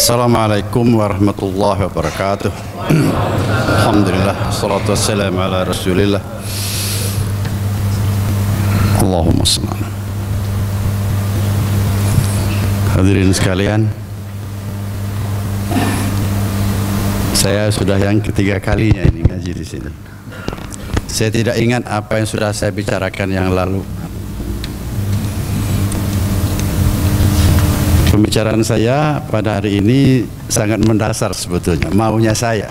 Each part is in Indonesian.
Assalamualaikum warahmatullahi wabarakatuh. Alhamdulillah, salatu wassalamu ala rasulillah. Allahumma salli. Hadirin sekalian, saya sudah yang ketiga kalinya ini ngaji di sini. Saya tidak ingat apa yang sudah saya bicarakan yang lalu. Pembicaraan saya pada hari ini sangat mendasar sebetulnya, maunya saya,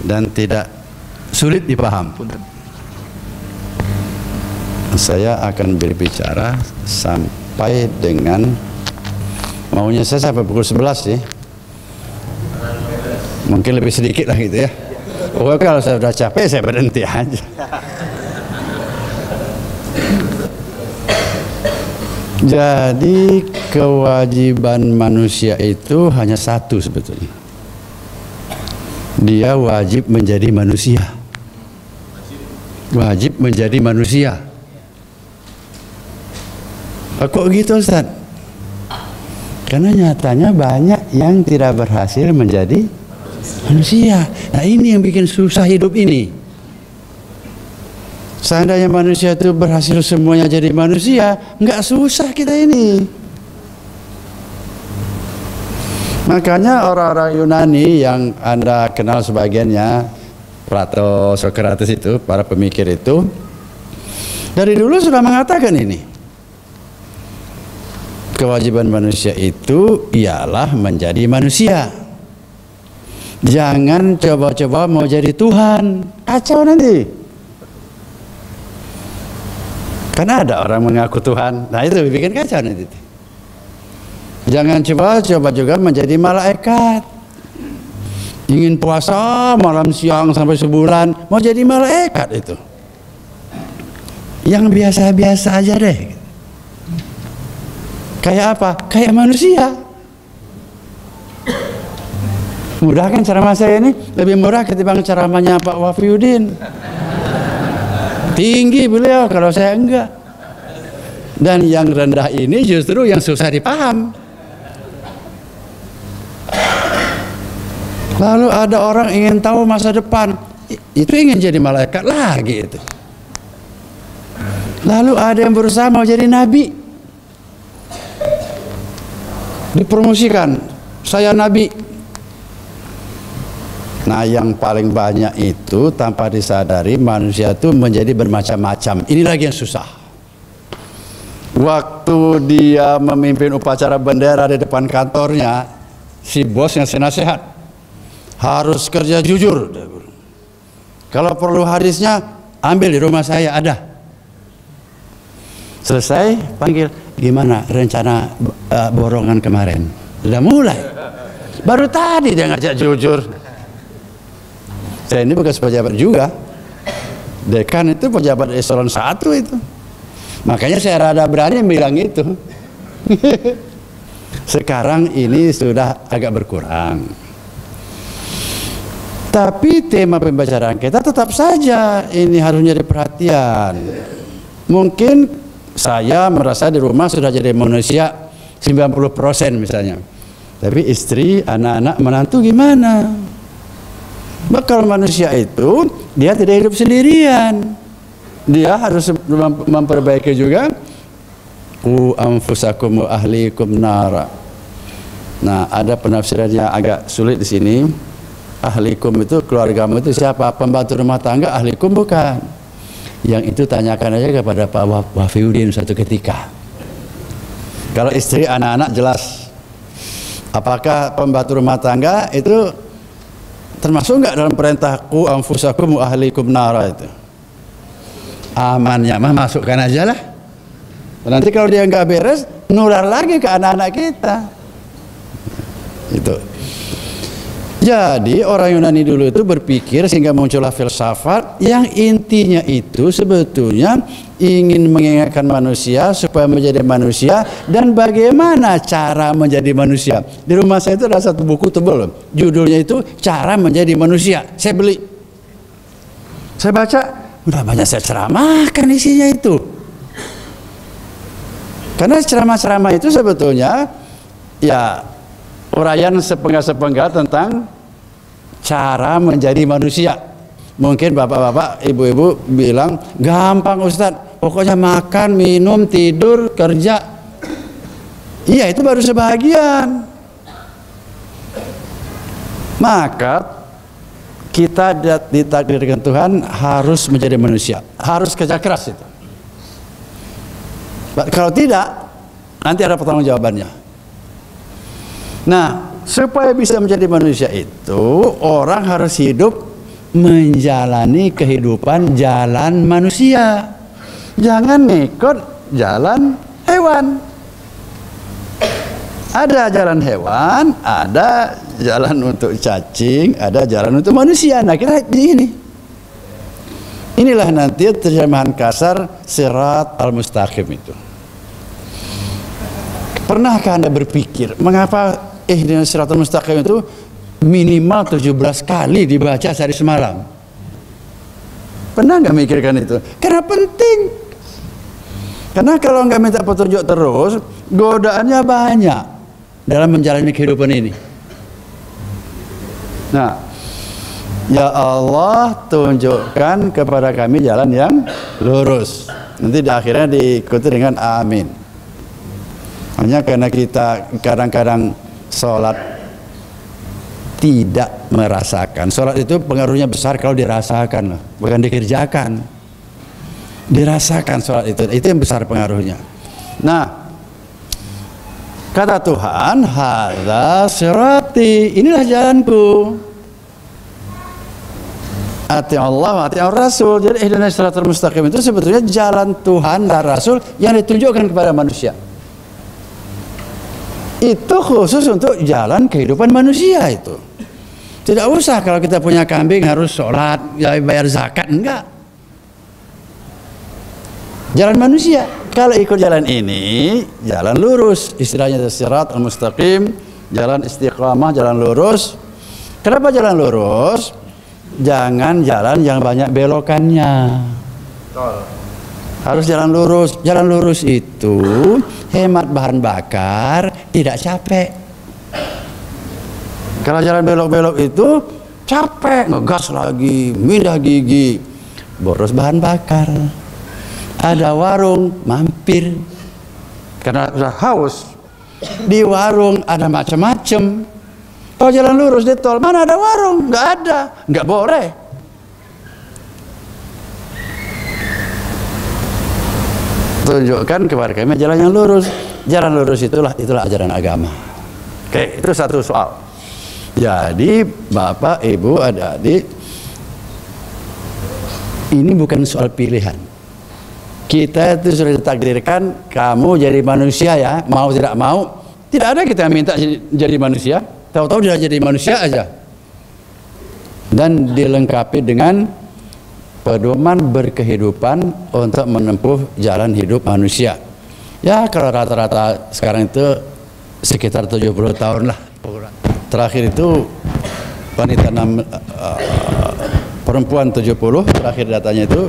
dan tidak sulit dipaham. Saya akan berbicara sampai dengan maunya saya sampai pukul 11 sih. Mungkin lebih sedikit lah gitu ya. Pokoknya kalau saya sudah capek saya berhenti aja. Jadi kewajiban manusia itu hanya satu sebetulnya. Dia wajib menjadi manusia. Wajib menjadi manusia. Kok gitu Ustaz? Karena nyatanya banyak yang tidak berhasil menjadi manusia. Nah ini yang bikin susah hidup ini. Seandainya manusia itu berhasil semuanya jadi manusia, nggak susah kita ini. Makanya orang-orang Yunani yang Anda kenal sebagiannya, Plato, Socrates itu, para pemikir itu, dari dulu sudah mengatakan ini. Kewajiban manusia itu ialah menjadi manusia. Jangan coba-coba mau jadi Tuhan, kacau nanti. Karena ada orang mengaku Tuhan, nah itu bikin kacau nanti. Jangan coba juga menjadi malaikat. Ingin puasa malam siang sampai sebulan, mau jadi malaikat itu. Yang biasa-biasa aja deh. Kayak apa? Kayak manusia. Mudah kan ceramah saya ini? Lebih murah ketimbang ceramahnya Pak Wafiuddin. Tinggi beliau, kalau saya enggak. Dan yang rendah ini justru yang susah dipaham. Lalu ada orang ingin tahu masa depan, itu ingin jadi malaikat lagi itu. Lalu ada yang berusaha mau jadi nabi, dipromosikan, saya nabi. Nah yang paling banyak itu tanpa disadari manusia itu menjadi bermacam-macam. Ini lagi yang susah. Waktu dia memimpin upacara bendera di depan kantornya, si bos yang nasihat, harus kerja jujur. Kalau perlu hadisnya, ambil di rumah saya ada. Selesai, panggil, gimana rencana borongan kemarin? Sudah mulai. Baru tadi dia ngajak jujur. Saya ini bekas pejabat juga. Dekan itu pejabat eselon 1 itu. Makanya saya rada berani bilang itu. Sekarang ini sudah agak berkurang. Tapi tema pembicaraan kita tetap saja ini harus jadi perhatian. Mungkin saya merasa di rumah sudah jadi manusia 90% misalnya. Tapi istri, anak-anak, menantu gimana? Bakal manusia itu dia tidak hidup sendirian, dia harus memperbaiki juga anfusakum wa ahlikum nara. Nah ada penafsiran yang agak sulit di sini. Ahlikum itu keluargamu itu siapa? Pembantu rumah tangga ahlikum bukan. Yang itu tanyakan aja kepada Pak Wafiuddin suatu ketika. Kalau istri anak-anak jelas. Apakah pembantu rumah tangga itu termasuk enggak dalam perintah anfusakum wa ahlikum nara itu? Amannya mah masukkan aja lah. Nanti kalau dia enggak beres, nular lagi ke anak-anak kita. Itu. Jadi orang Yunani dulu itu berpikir sehingga muncullah filsafat yang intinya itu sebetulnya ingin mengingatkan manusia supaya menjadi manusia dan bagaimana cara menjadi manusia. Di rumah saya itu ada satu buku tebal, judulnya itu Cara Menjadi Manusia. Saya beli, saya baca, udah banyak saya ceramahkan isinya itu. Karena ceramah-ceramah itu sebetulnya ya uraian sepenggal-sepenggal tentang cara menjadi manusia. Mungkin bapak-bapak, ibu-ibu bilang, gampang Ustadz, pokoknya makan, minum, tidur, kerja. Iya, itu baru sebahagian. Maka kita ditakdirkan Tuhan harus menjadi manusia, harus kerja keras itu. Kalau tidak, nanti ada pertanggungjawabannya. Nah, supaya bisa menjadi manusia itu, orang harus hidup menjalani kehidupan jalan manusia. Jangan ngikut jalan hewan. Ada jalan hewan, ada jalan untuk cacing, ada jalan untuk manusia. Nah, kita di ini. Inilah nanti terjemahan kasar sirat al-mustaqim itu. Pernahkah Anda berpikir mengapa ihdinas siratal mustaqim itu minimal 17 kali dibaca sehari semalam? Pernah nggak mikirkan itu? Karena penting. Karena kalau nggak minta petunjuk terus, godaannya banyak dalam menjalani kehidupan ini. Nah, ya Allah, tunjukkan kepada kami jalan yang lurus. Nanti di akhirnya diikuti dengan amin. Hanya karena kita kadang-kadang sholat tidak merasakan. Sholat itu pengaruhnya besar kalau dirasakan, bukan dikerjakan. Dirasakan sholat itu yang besar pengaruhnya. Nah, kata Tuhan, hadza sirati, inilah jalanku. Ati Allah, ati Rasul. Jadi ihdinas siratal mustaqim itu sebetulnya jalan Tuhan dan Rasul yang ditunjukkan kepada manusia. Itu khusus untuk jalan kehidupan manusia itu. Tidak usah kalau kita punya kambing harus sholat, bayar zakat, enggak. Jalan manusia. Kalau ikut jalan ini, jalan lurus. Istilahnya sirat al-mustaqim, jalan istiqamah, jalan lurus. Kenapa jalan lurus? Jangan jalan yang banyak belokannya. Harus jalan lurus. Jalan lurus itu hemat bahan bakar, tidak capek. Kalau jalan belok-belok itu capek, ngegas lagi, mindah gigi, boros bahan bakar. Ada warung, mampir karena sudah haus. Di warung ada macam-macam. Kalau jalan lurus di tol, mana ada warung? Nggak ada, nggak boleh. Tunjukkan kepada kami jalan yang lurus. Jalan lurus itulah ajaran agama. Oke, itu satu soal. Jadi Bapak, Ibu, adik-adik, ini bukan soal pilihan. Kita itu sudah ditakdirkan kamu jadi manusia ya, mau tidak mau. Tidak ada kita minta jadi manusia. Tahu-tahu dia jadi manusia aja. Dan dilengkapi dengan pedoman berkehidupan untuk menempuh jalan hidup manusia. Ya kalau rata-rata sekarang itu sekitar 70 tahun lah. Terakhir itu wanita perempuan 70, terakhir datanya itu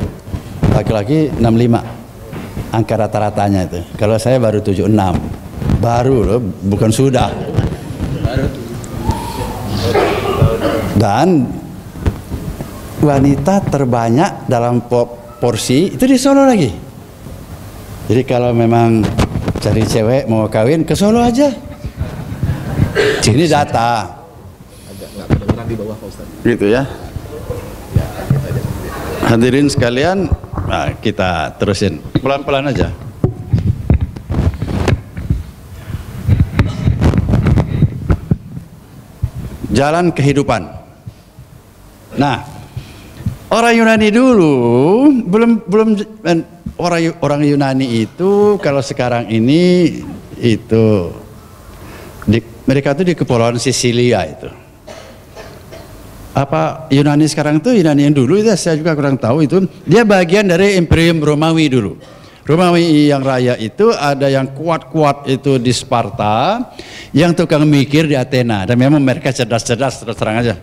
laki-laki 65. Angka rata-ratanya itu. Kalau saya baru 76. Baru loh, bukan sudah. Dan wanita terbanyak dalam porsi itu di Solo lagi. Jadi kalau memang cari cewek mau kawin ke Solo aja. Sini data. Gitu ya. Hadirin sekalian, nah kita terusin pelan-pelan aja. Jalan kehidupan. Nah, orang Yunani dulu belum orang Yunani itu kalau sekarang ini itu mereka itu di kepulauan Sisilia itu. Apa Yunani sekarang itu Yunani yang dulu itu saya juga kurang tahu itu. Dia bagian dari Imperium Romawi dulu. Romawi yang raya itu ada yang kuat-kuat itu di Sparta, yang tukang mikir di Athena. Dan memang mereka cerdas-cerdas, terus terang aja.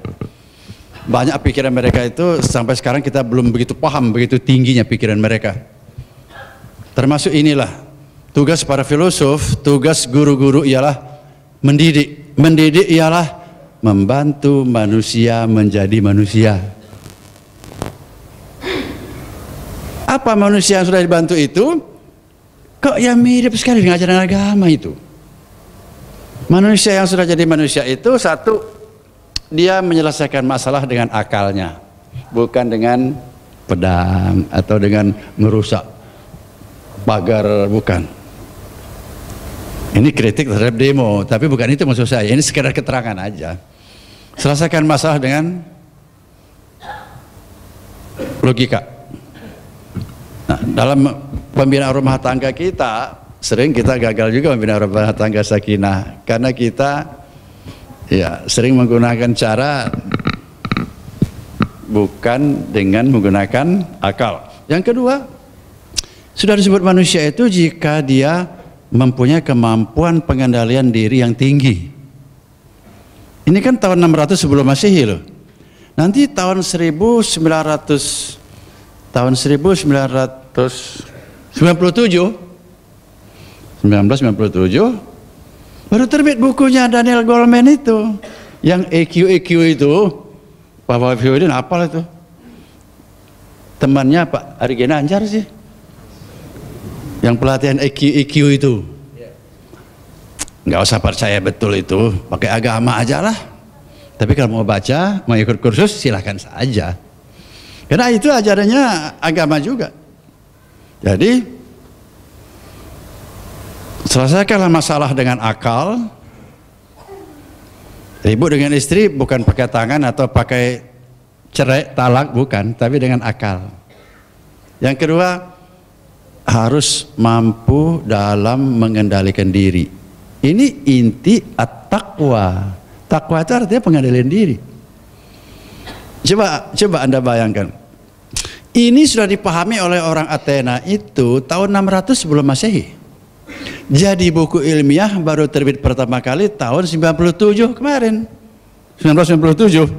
Banyak pikiran mereka itu sampai sekarang kita belum begitu paham begitu tingginya pikiran mereka. Termasuk inilah tugas para filosof, tugas guru-guru ialah mendidik. Mendidik ialah membantu manusia menjadi manusia. Apa manusia yang sudah dibantu itu? Kok ya mirip sekali dengan ajaran agama itu. Manusia yang sudah jadi manusia itu, satu, dia menyelesaikan masalah dengan akalnya, bukan dengan pedang atau dengan merusak pagar, bukan. Ini kritik terhadap demo, tapi bukan itu maksud saya. Ini sekedar keterangan aja. Selesaikan masalah dengan logika. Nah, dalam pembinaan rumah tangga kita, sering kita gagal juga membina rumah tangga sakinah, karena kita ya sering menggunakan cara bukan dengan menggunakan akal. Yang kedua, sudah disebut manusia itu jika dia mempunyai kemampuan pengendalian diri yang tinggi. Ini kan tahun 600 sebelum Masehi loh. Nanti tahun 1997 baru terbit bukunya Daniel Goleman itu, yang EQ itu. Pak Wafidin hafal itu, temannya Pak Ari Ginanjar sih, yang pelatihan EQ itu. Nggak usah percaya betul itu, pakai agama aja lah. Tapi kalau mau baca, mau ikut kursus, silahkan saja, karena itu ajarannya agama juga. Jadi selesaikanlah masalah dengan akal. Ribut dengan istri bukan pakai tangan atau pakai cerai, talak, bukan, tapi dengan akal. Yang kedua, harus mampu dalam mengendalikan diri. Ini inti at-taqwa. Taqwa itu artinya pengendalian diri. Coba Anda bayangkan. Ini sudah dipahami oleh orang Athena itu tahun 600 sebelum Masehi. Jadi buku ilmiah baru terbit pertama kali tahun 97 kemarin, 1997.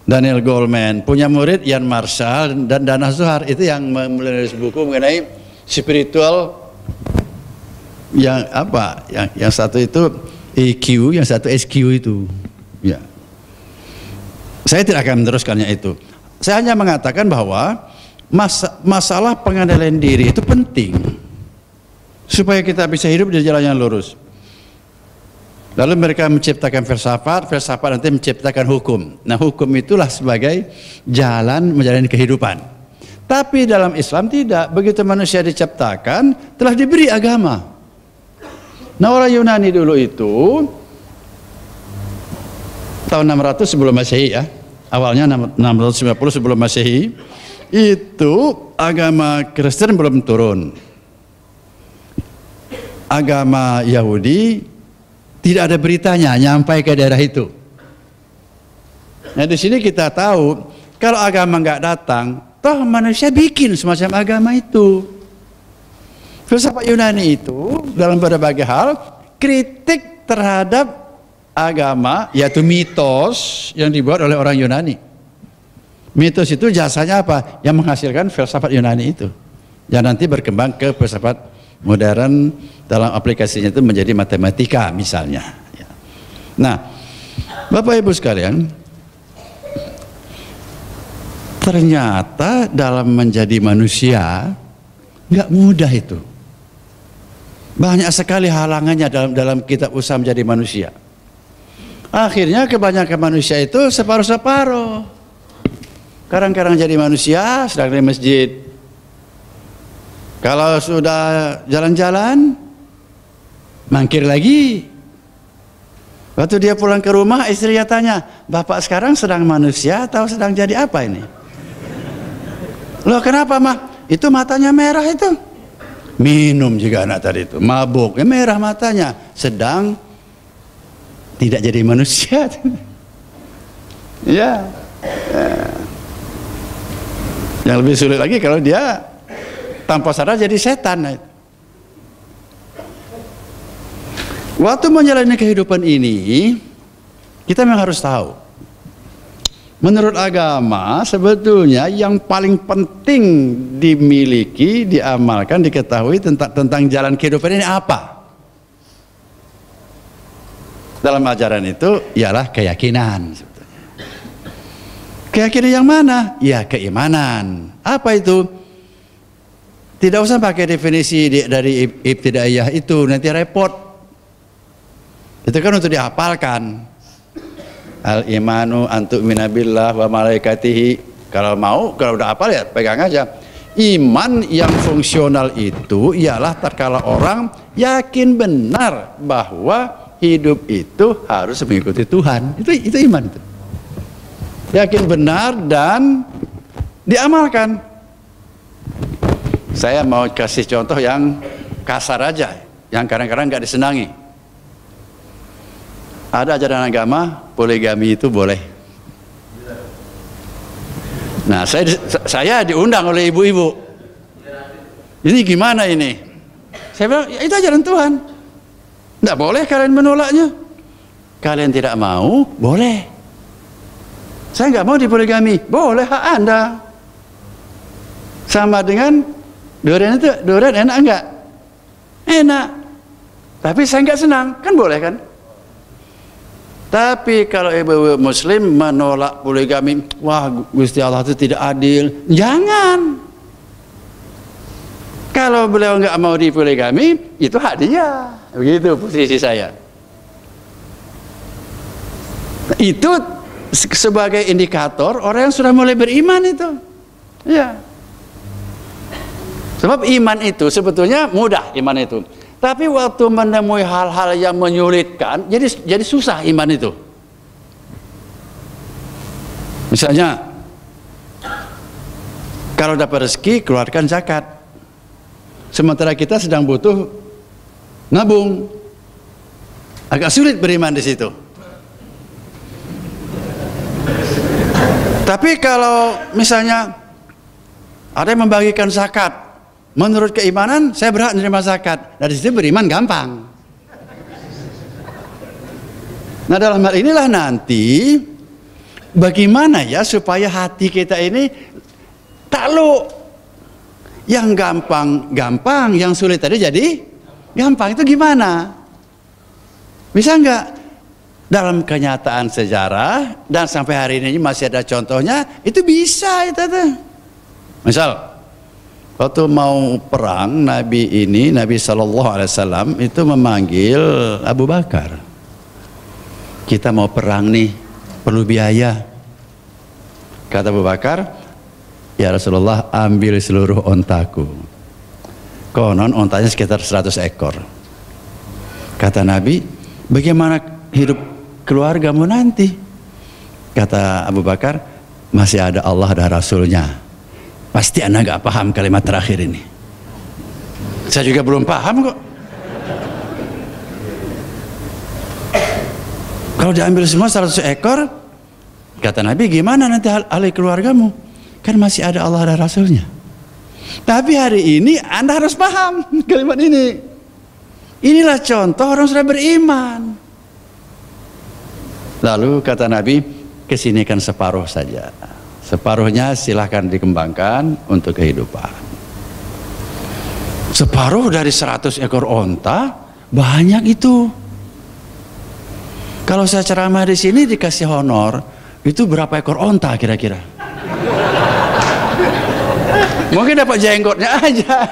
Daniel Goleman punya murid Ian Marshall dan Dana Zohar, itu yang menulis buku mengenai spiritual. Yang apa? Yang satu itu EQ, yang satu SQ itu. Ya. Saya tidak akan meneruskannya itu. Saya hanya mengatakan bahwa masalah pengendalian diri itu penting supaya kita bisa hidup di jalan yang lurus. Lalu mereka menciptakan filsafat nanti menciptakan hukum. Nah, hukum itulah sebagai jalan menjalani kehidupan. Tapi dalam Islam tidak. Begitu manusia diciptakan, telah diberi agama. Nah, orang Yunani dulu itu tahun 600 sebelum Masehi ya. Awalnya 690 sebelum Masehi, itu agama Kristen belum turun. Agama Yahudi tidak ada beritanya nyampai ke daerah itu. Nah, di sini kita tahu kalau agama nggak datang, toh manusia bikin semacam agama itu. Filsafat Yunani itu dalam berbagai hal kritik terhadap agama, yaitu mitos yang dibuat oleh orang Yunani. Mitos itu jasanya apa? Yang menghasilkan filsafat Yunani itu, yang nanti berkembang ke filsafat modern, dalam aplikasinya itu menjadi matematika misalnya. Nah, Bapak Ibu sekalian, ternyata dalam menjadi manusia nggak mudah itu. Banyak sekali halangannya dalam kitab usaha menjadi manusia. Akhirnya kebanyakan manusia itu separuh-separuh. Kadang-kadang jadi manusia sedang di masjid. Kalau sudah jalan-jalan, mangkir lagi. Waktu dia pulang ke rumah, istrinya tanya, "Bapak sekarang sedang manusia atau sedang jadi apa ini?" "Loh, kenapa, Mah?" "Itu matanya merah itu." Minum juga anak tadi itu, mabuk, merah matanya, sedang tidak jadi manusia. Ya. Yang lebih sulit lagi kalau dia tanpa sadar jadi setan. Waktu menjalani kehidupan ini, kita memang harus tahu, menurut agama sebetulnya yang paling penting dimiliki, diamalkan, diketahui tentang jalan kehidupan ini apa? Dalam ajaran itu ialah keyakinan. Keyakinan yang mana? Ya keimanan. Apa itu? Tidak usah pakai definisi dari ibtidaiyah itu, nanti repot. Itu kan untuk dihafalkan. Al-imanu antu minabillah wa malaikatihi. Kalau mau, kalau udah hafal ya pegang aja. Iman yang fungsional itu ialah tatkala orang yakin benar bahwa hidup itu harus mengikuti Tuhan. Itu iman itu. Yakin benar dan diamalkan. Saya mau kasih contoh yang kasar aja, yang kadang-kadang nggak disenangi. Ada ajaran agama poligami itu boleh. Nah, saya diundang oleh ibu-ibu. Ini gimana ini? Saya bilang, ya, itu ajaran Tuhan. Nggak boleh kalian menolaknya. Kalian tidak mau, boleh. Saya nggak mau dipoligami, boleh, hak Anda. Sama dengan durian itu, durian enak enggak? Enak. Tapi saya nggak senang, kan boleh kan? Tapi kalau ibu muslim menolak poligami, wah Gusti Allah itu tidak adil. Jangan. Kalau beliau nggak mau dipoligami, itu hak dia. Begitu posisi saya. Itu sebagai indikator orang yang sudah mulai beriman itu. Ya. Sebab iman itu sebetulnya mudah, iman itu. Tapi waktu menemui hal-hal yang menyulitkan, jadi susah iman itu. Misalnya, kalau dapat rezeki keluarkan zakat. Sementara kita sedang butuh nabung. Agak sulit beriman di situ. Tapi kalau misalnya ada yang membagikan zakat, menurut keimanan saya berhak menerima zakat. Dari situ beriman gampang. Nah, dalam hal inilah nanti bagaimana ya supaya hati kita ini takluk. Yang gampang, yang sulit tadi jadi gampang. Itu gimana? Bisa nggak? Dalam kenyataan sejarah dan sampai hari ini masih ada contohnya, itu bisa itu tuh. Misal waktu mau perang, Nabi SAW itu memanggil Abu Bakar. Kita mau perang nih, perlu biaya. Kata Abu Bakar, ya Rasulullah, ambil seluruh ontaku. Konon ontanya sekitar 100 ekor. Kata Nabi, bagaimana hidup keluargamu nanti? Kata Abu Bakar, masih ada Allah dan Rasulnya. Pasti Anda nggak paham kalimat terakhir ini. Saya juga belum paham kok. Kalau diambil semua 100 ekor, kata Nabi, gimana nanti ahli keluargamu? Kan masih ada Allah dan Rasulnya. Tapi hari ini Anda harus paham kalimat ini. Inilah contoh orang sudah beriman. Lalu kata Nabi, kesinikan separuh saja. Separuhnya silahkan dikembangkan untuk kehidupan. Separuh dari 100 ekor onta, banyak itu. Kalau saya ceramah di sini dikasih honor, itu berapa ekor onta kira-kira? Mungkin dapat jenggotnya aja.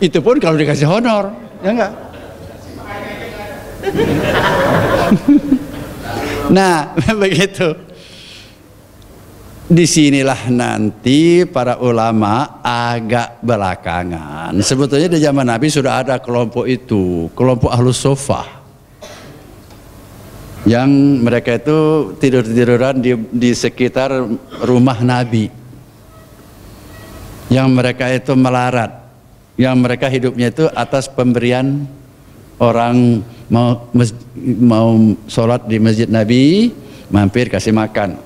Itu pun kalau dikasih honor, ya enggak? Nah, begitu. Disinilah nanti para ulama agak belakangan. Sebetulnya di zaman Nabi sudah ada kelompok itu, kelompok Ahlus Suffah, yang mereka itu tidur-tiduran di sekitar rumah Nabi, yang mereka itu melarat, yang mereka hidupnya itu atas pemberian orang. Mau sholat di masjid Nabi, mampir kasih makan,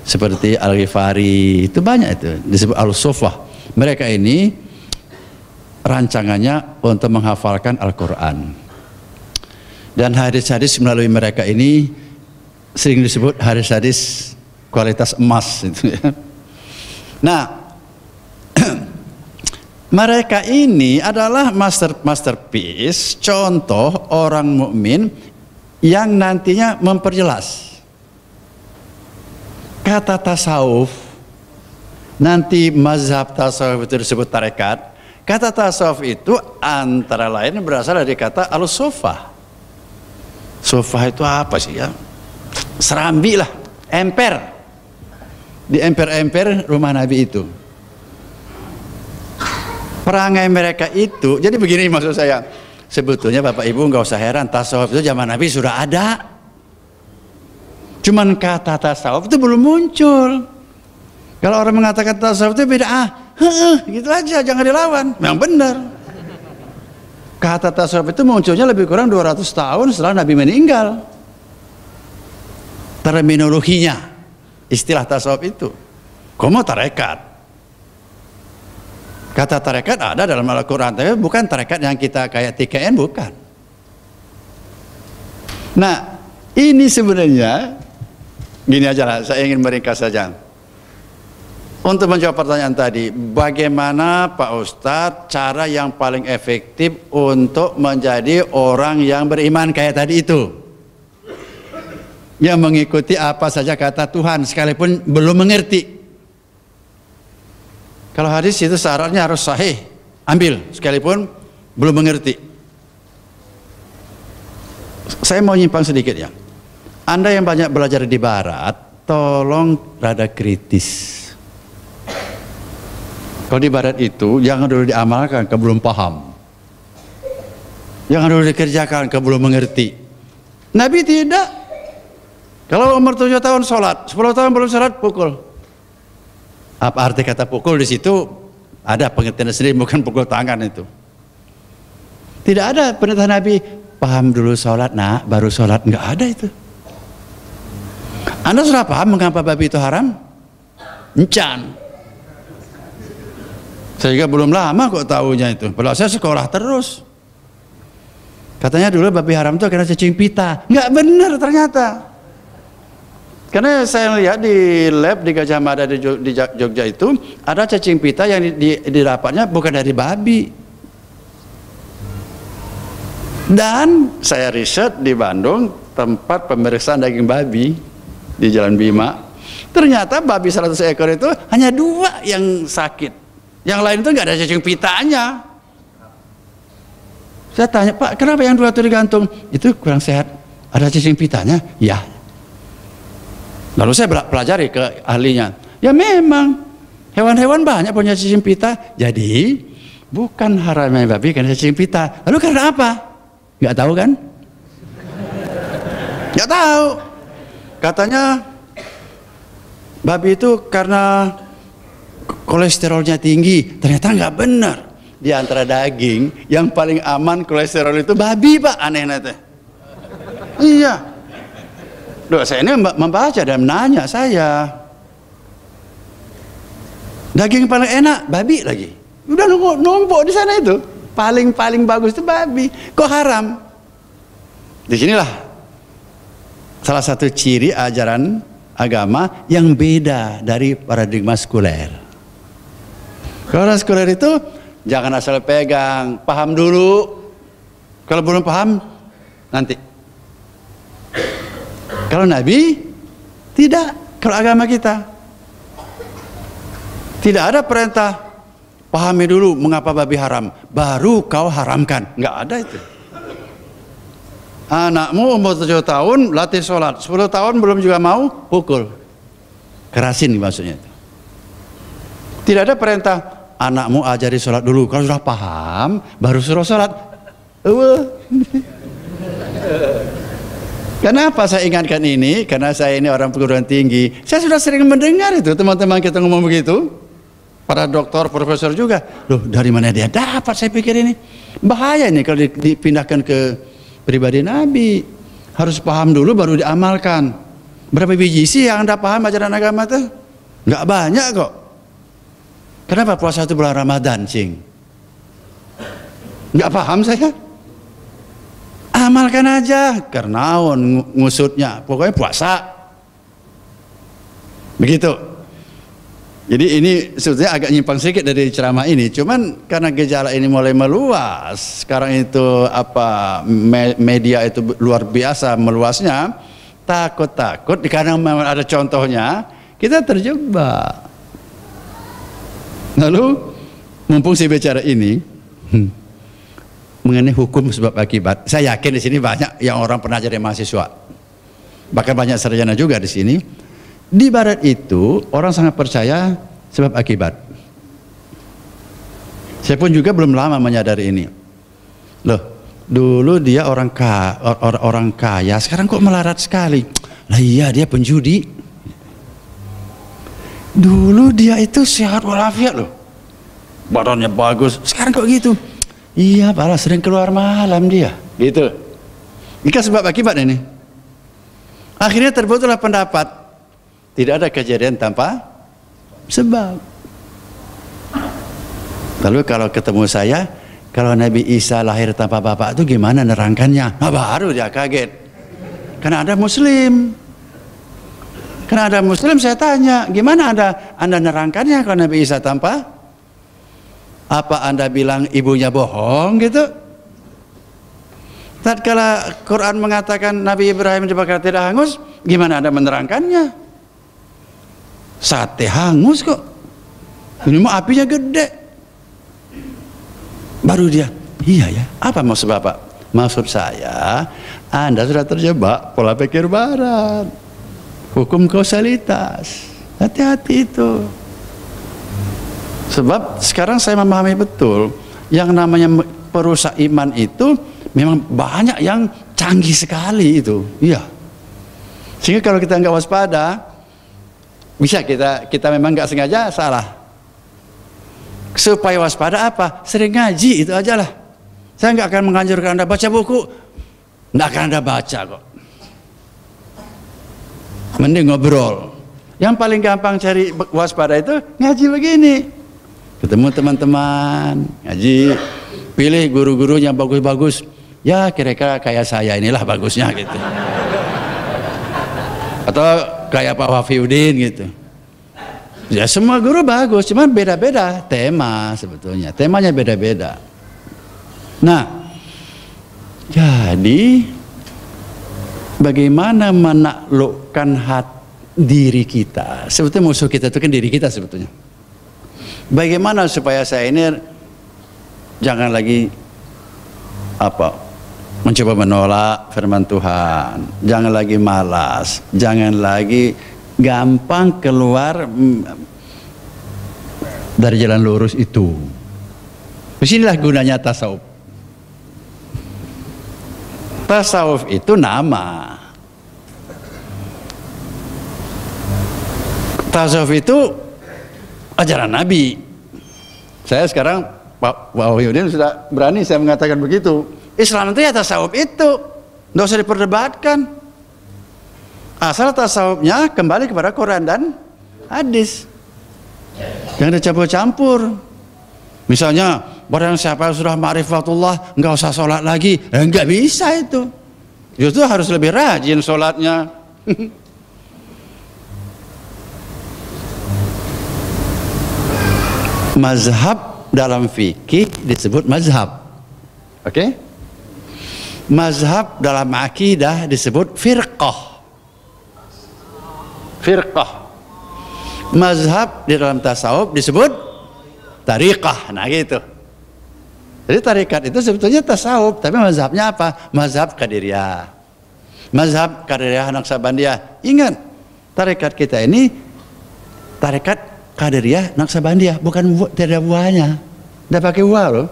seperti Al-Ghifari, itu banyak itu disebut Al-Suffah. Mereka ini rancangannya untuk menghafalkan Al-Quran, dan hadis-hadis melalui mereka ini sering disebut hadis-hadis kualitas emas itu ya. Nah, Mereka ini adalah masterpiece, contoh orang mukmin yang nantinya memperjelas. Kata tasawuf, nanti mazhab tasawuf itu disebut tarekat. Kata tasawuf itu antara lain berasal dari kata al-sufah. Sufah itu apa sih ya? Serambi lah, emper. Di emper-emper rumah Nabi itu. Perangai mereka itu, jadi begini maksud saya. Sebetulnya Bapak Ibu nggak usah heran, tasawuf itu zaman Nabi sudah ada. Cuman kata tasawuf itu belum muncul. Kalau orang mengatakan tasawuf itu beda, gitu aja, jangan dilawan. Memang benar. Kata tasawuf itu munculnya lebih kurang 200 tahun setelah Nabi meninggal. Terminologinya, istilah tasawuf itu. Komo tarekat. Kata tarekat ada dalam Al-Quran, tapi bukan tarekat yang kita kayak TKN, bukan. Nah, ini sebenarnya gini aja lah, saya ingin meringkas saja. Untuk menjawab pertanyaan tadi, bagaimana Pak Ustadz cara yang paling efektif untuk menjadi orang yang beriman kayak tadi itu? Yang mengikuti apa saja kata Tuhan sekalipun belum mengerti. Kalau hadis itu syaratnya harus sahih, ambil sekalipun belum mengerti. Saya mau nyimpang sedikit ya. Anda yang banyak belajar di barat, tolong rada kritis. Kalau di barat itu jangan dulu diamalkan ke belum paham. Jangan dulu dikerjakan ke belum mengerti. Nabi tidak. Kalau umur 7 tahun sholat, 10 tahun belum sholat, pukul. Apa arti kata pukul di situ? Ada pengertian sendiri, bukan pukul tangan itu. Tidak ada perintah Nabi, paham dulu sholat, nak, baru sholat. Enggak ada itu. Anda sudah paham mengapa babi itu haram? Encan. Saya juga belum lama kok tahunya itu. Padahal saya sekolah terus. Katanya dulu babi haram itu karena cacing pita. Enggak benar ternyata. Karena saya lihat di lab di Gajah Mada di Jogja itu ada cacing pita yang didapatnya bukan dari babi. Dan saya riset di Bandung tempat pemeriksaan daging babi di Jalan Bima. Ternyata babi 100 ekor itu hanya 2 yang sakit. Yang lain itu nggak ada cacing pitanya. Saya tanya, Pak, kenapa yang 2 itu digantung? Itu kurang sehat. Ada cacing pitanya? Ya. Lalu saya pelajari ke ahlinya. Ya memang hewan-hewan banyak punya cacing pita. Jadi bukan haramnya babi karena cacing pita. Lalu karena apa? Nggak tahu kan? Nggak tahu. Katanya babi itu karena kolesterolnya tinggi. Ternyata nggak benar. Di antara daging yang paling aman kolesterol itu babi, Pak. Aneh nanti. Iya. Loh, saya ini membaca dan menanya saya. Daging paling enak babi lagi. Udah numpuk di sana itu. Paling bagus itu babi. Kok haram? Disinilah salah satu ciri ajaran agama yang beda dari paradigma sekuler. Kalau sekuler itu jangan asal pegang, paham dulu. Kalau belum paham nanti. Kalau Nabi tidak, kalau agama kita tidak ada perintah pahami dulu mengapa babi haram, baru kau haramkan. Nggak ada itu. Anakmu umur 7 tahun latih sholat, 10 tahun belum juga mau, pukul, kerasin maksudnya itu. Tidak ada perintah anakmu ajari sholat dulu, kalau sudah paham baru suruh sholat. Kenapa saya ingatkan ini? Karena saya ini orang perguruan tinggi. Saya sudah sering mendengar itu teman-teman kita ngomong begitu. Para doktor, profesor juga. Loh, dari mana dia dapat? Saya pikir ini bahaya nih kalau dipindahkan ke pribadi Nabi. Harus paham dulu baru diamalkan. Berapa biji sih yang Anda paham ajaran agama itu? Nggak banyak kok. Kenapa puasa itu bulan Ramadan, Cing? Nggak paham saya. Amalkan aja, karena ngusutnya, pokoknya puasa. Begitu. Jadi ini sebetulnya agak nyimpang sedikit dari ceramah ini, cuman karena gejala ini mulai meluas, sekarang itu media itu luar biasa meluasnya, takut karena memang ada contohnya, kita terjebak. Lalu mumpung saya bicara ini mengenai hukum sebab akibat, saya yakin di sini banyak yang orang pernah jadi mahasiswa, bahkan banyak sarjana juga di sini. Di barat itu orang sangat percaya sebab akibat. Saya pun juga belum lama menyadari ini. Loh, dulu dia orang kaya, sekarang kok melarat sekali? Lah iya, dia penjudi. Dulu dia itu sehat walafiat loh, badannya bagus, sekarang kok gitu? Iya, malah sering keluar malam dia. Gitu. Ini kan sebab akibat ini. Akhirnya terbentuklah pendapat, tidak ada kejadian tanpa sebab. Lalu kalau ketemu saya, kalau Nabi Isa lahir tanpa bapak itu gimana nerangkannya? Nah, baru dia kaget. Karena ada Muslim. Karena ada Muslim, saya tanya, gimana anda nerangkannya kalau Nabi Isa tanpa? Apa anda bilang ibunya bohong gitu? Tatkala Quran mengatakan Nabi Ibrahim dibakar tidak hangus, gimana anda menerangkannya? Sate hangus kok, ini mah apinya gede. Baru dia, iya ya, apa maksud bapak? Maksud saya, anda sudah terjebak pola pikir barat, hukum kausalitas. Hati-hati itu. Sebab sekarang saya memahami betul, yang namanya perusak iman itu memang banyak yang canggih sekali itu. Iya. Sehingga kalau kita nggak waspada, bisa kita memang nggak sengaja salah. Supaya waspada apa? Sering ngaji itu aja lah. Saya nggak akan menganjurkan anda baca buku, nggak akan anda baca kok. Mending ngobrol. Yang paling gampang cari waspada itu ngaji begini. Ketemu teman-teman, ngaji, pilih guru-guru yang bagus-bagus. Ya kira-kira kayak saya inilah bagusnya gitu. Atau kayak Pak Wafiuddin gitu. Ya semua guru bagus, cuman beda-beda tema sebetulnya. Temanya beda-beda. Nah, jadi bagaimana menaklukkan diri kita? Sebetulnya musuh kita itu kan diri kita sebetulnya. Bagaimana supaya saya ini jangan lagi mencoba menolak firman Tuhan, jangan lagi malas, jangan lagi gampang keluar dari jalan lurus itu. Disinilah gunanya tasawuf. Tasawuf itu nama. Tasawuf itu ajaran Nabi. Saya sekarang Pak Wahyudin sudah berani saya mengatakan begitu. Islam itu ya tasawuf itu, nggak usah diperdebatkan. Asal tasawufnya kembali kepada Quran dan hadis, jangan dicampur-campur. Misalnya barang siapa yang sudah ma'rifatullah nggak usah sholat lagi, nggak bisa itu. Justru harus lebih rajin sholatnya. Mazhab dalam fikih disebut mazhab, oke? Mazhab dalam akidah disebut firqah. Mazhab di dalam tasawuf disebut tariqah. Nah gitu. Jadi tarikat itu sebetulnya tasawuf, tapi mazhabnya apa? Mazhab Qadiriyah, mazhab Qadiriyah Naqsabandiyah. Ingat, tarikat kita ini tarikat Qadiriyah Naqsabandiyah, bukan tidak buahnya, tidak pakai buah loh.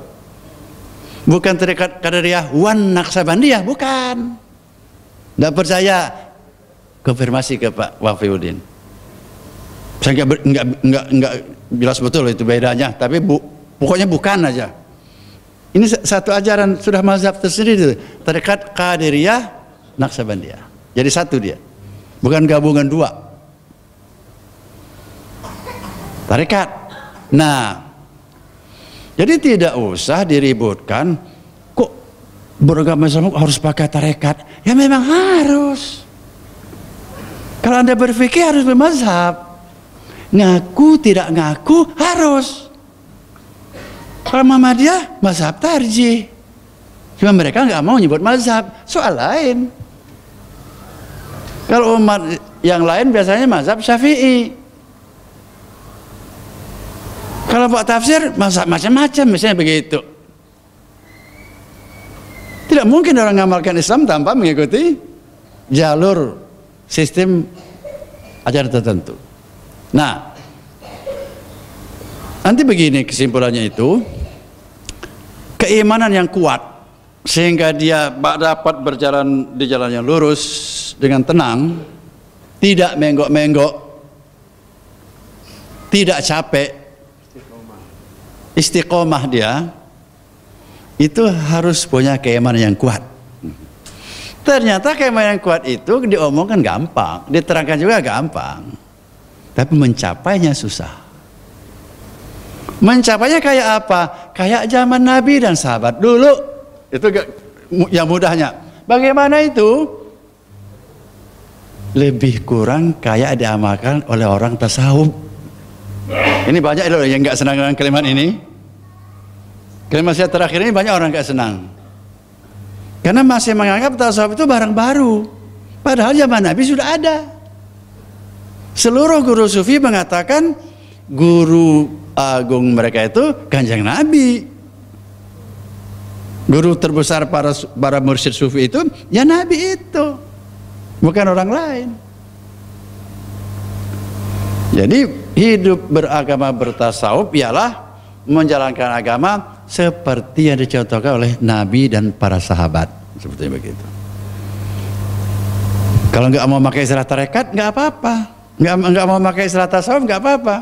Bukan tarikat Qadiriyah Wan Naqsabandiyah, bukan. Tidak percaya, konfirmasi ke Pak Wafiuddin. Saya nggak jelas betul itu bedanya, tapi pokoknya bukan aja. Ini satu ajaran, sudah mazhab tersendiri, tarikat Qadiriyah Naqsabandiyah. Jadi satu dia, bukan gabungan dua tarikat. Nah, jadi tidak usah diributkan. Kok beragama Islam harus pakai tarikat? Ya memang harus. Kalau Anda berpikir harus bermazhab. Ngaku tidak ngaku harus. Kalau Muhammadiyah mazhab tarjih. Cuma mereka nggak mau nyebut mazhab, soal lain. Kalau umat yang lain biasanya mazhab Syafi'i. Kalau buat tafsir mazhab macam-macam, misalnya begitu. Tidak mungkin orang mengamalkan Islam tanpa mengikuti jalur sistem ajaran tertentu. Nah, nanti begini kesimpulannya itu, keimanan yang kuat sehingga dia dapat berjalan di jalan yang lurus dengan tenang, tidak menggok-menggok, tidak capek, istiqomah dia, itu harus punya keimanan yang kuat. Ternyata keimanan yang kuat itu diomongkan gampang, diterangkan juga gampang, tapi mencapainya susah. Mencapainya kayak apa? Kayak zaman Nabi dan sahabat dulu. Itu yang mudahnya. Bagaimana itu? Lebih kurang kayak diamalkan oleh orang tasawuf. Ini banyak loh yang nggak senang dengan kalimat ini. Kalimat saya terakhir ini banyak orang nggak senang. Karena masih menganggap tasawuf itu barang baru. Padahal zaman Nabi sudah ada. Seluruh guru sufi mengatakan guru agung mereka itu Kanjeng Nabi. Guru terbesar para mursyid sufi itu ya Nabi itu, bukan orang lain. Jadi hidup beragama bertasawuf ialah menjalankan agama seperti yang dicontohkan oleh Nabi dan para sahabat, seperti begitu. Kalau nggak mau pakai istilah tarekat nggak apa-apa, nggak mau pakai istilah tasawuf nggak apa-apa.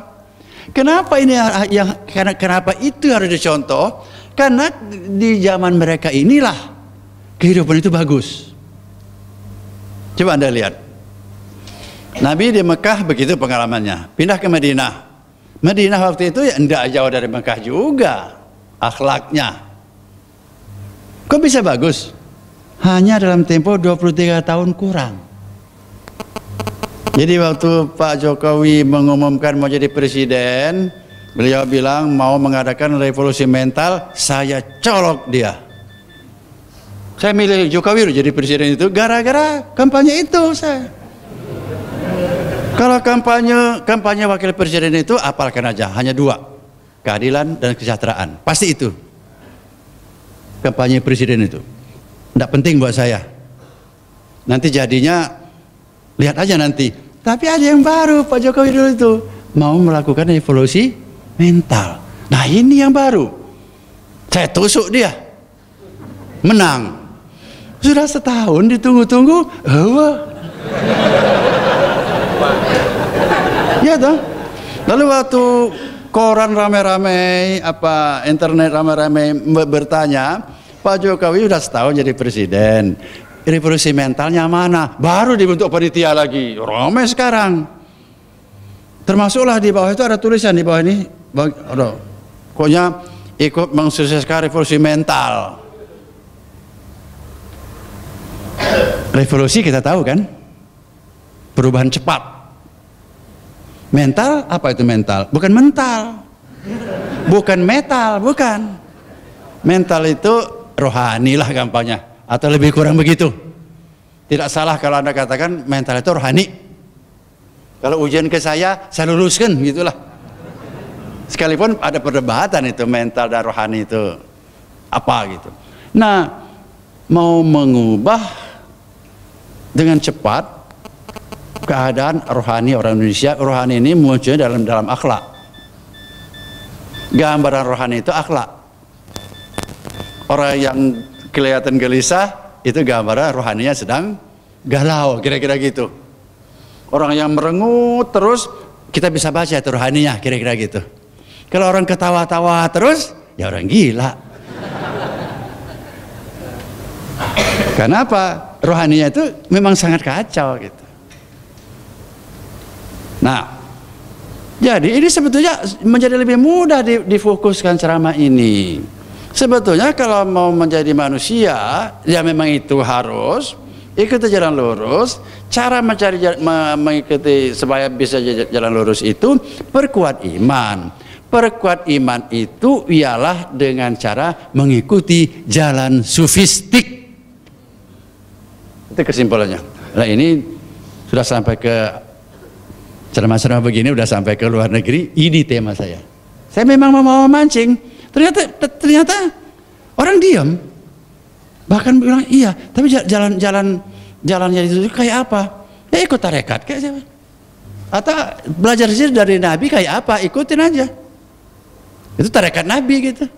Kenapa ini kenapa itu harus dicontoh? Karena di zaman mereka inilah kehidupan itu bagus. Coba Anda lihat, Nabi di Mekah begitu pengalamannya, pindah ke Madinah. Madinah waktu itu ya tidak jauh dari Mekah juga akhlaknya. Kok bisa bagus? Hanya dalam tempo 23 tahun kurang. Jadi waktu Pak Jokowi mengumumkan mau jadi presiden, beliau bilang mau mengadakan revolusi mental, saya colok dia. Saya milih Jokowi jadi presiden itu gara-gara kampanye itu saya. Kalau kampanye wakil presiden itu apalkan aja, hanya dua, keadilan dan kesejahteraan. Pasti itu kampanye presiden itu. Tidak penting buat saya. Nanti jadinya lihat aja nanti. Tapi ada yang baru, Pak Jokowi dulu itu mau melakukan revolusi mental. Nah ini yang baru. Saya tusuk dia, menang. Sudah setahun ditunggu-tunggu, ya toh. Lalu waktu koran rame-rame, internet rame-rame bertanya, Pak Jokowi sudah setahun jadi presiden, revolusi mentalnya mana? Baru dibentuk panitia lagi, ramai sekarang. Termasuklah di bawah itu ada tulisan di bawah ini, pokoknya ikut mensukseskan revolusi mental. Revolusi kita tahu kan, perubahan cepat. Mental, apa itu mental? Bukan mental, bukan metal, bukan. Mental itu rohani lah gampangnya, atau lebih kurang begitu. Tidak salah kalau Anda katakan mental itu rohani. Kalau ujian ke saya luluskan, gitulah. Sekalipun ada perdebatan itu mental dan rohani itu apa gitu. Nah, mau mengubah dengan cepat keadaan rohani orang Indonesia. Rohani ini muncul dalam akhlak. Gambaran rohani itu akhlak. Orang yang kelihatan gelisah itu gambaran rohaninya sedang galau, kira-kira gitu. Orang yang merengut terus kita bisa baca itu rohaninya, kira-kira gitu. Kalau orang ketawa-tawa terus ya orang gila. Karena apa? Rohaninya itu memang sangat kacau gitu. Nah, jadi ini sebetulnya menjadi lebih mudah difokuskan ceramah ini. Sebetulnya kalau mau menjadi manusia, ya memang itu harus ikut jalan lurus, Cara mengikuti supaya bisa jalan lurus itu perkuat iman. Perkuat iman itu ialah dengan cara mengikuti jalan sufistik. Itu kesimpulannya. Nah ini sudah sampai ke ceramah-ceramah begini, udah sampai ke luar negeri. Ini tema saya. Saya memang mau mancing. Ternyata orang diam. Bahkan bilang iya, tapi jalannya itu kayak apa? Ya ikut tarekat kayak siapa? Atau belajar sendiri dari Nabi kayak apa? Ikutin aja. Itu tarekat Nabi gitu.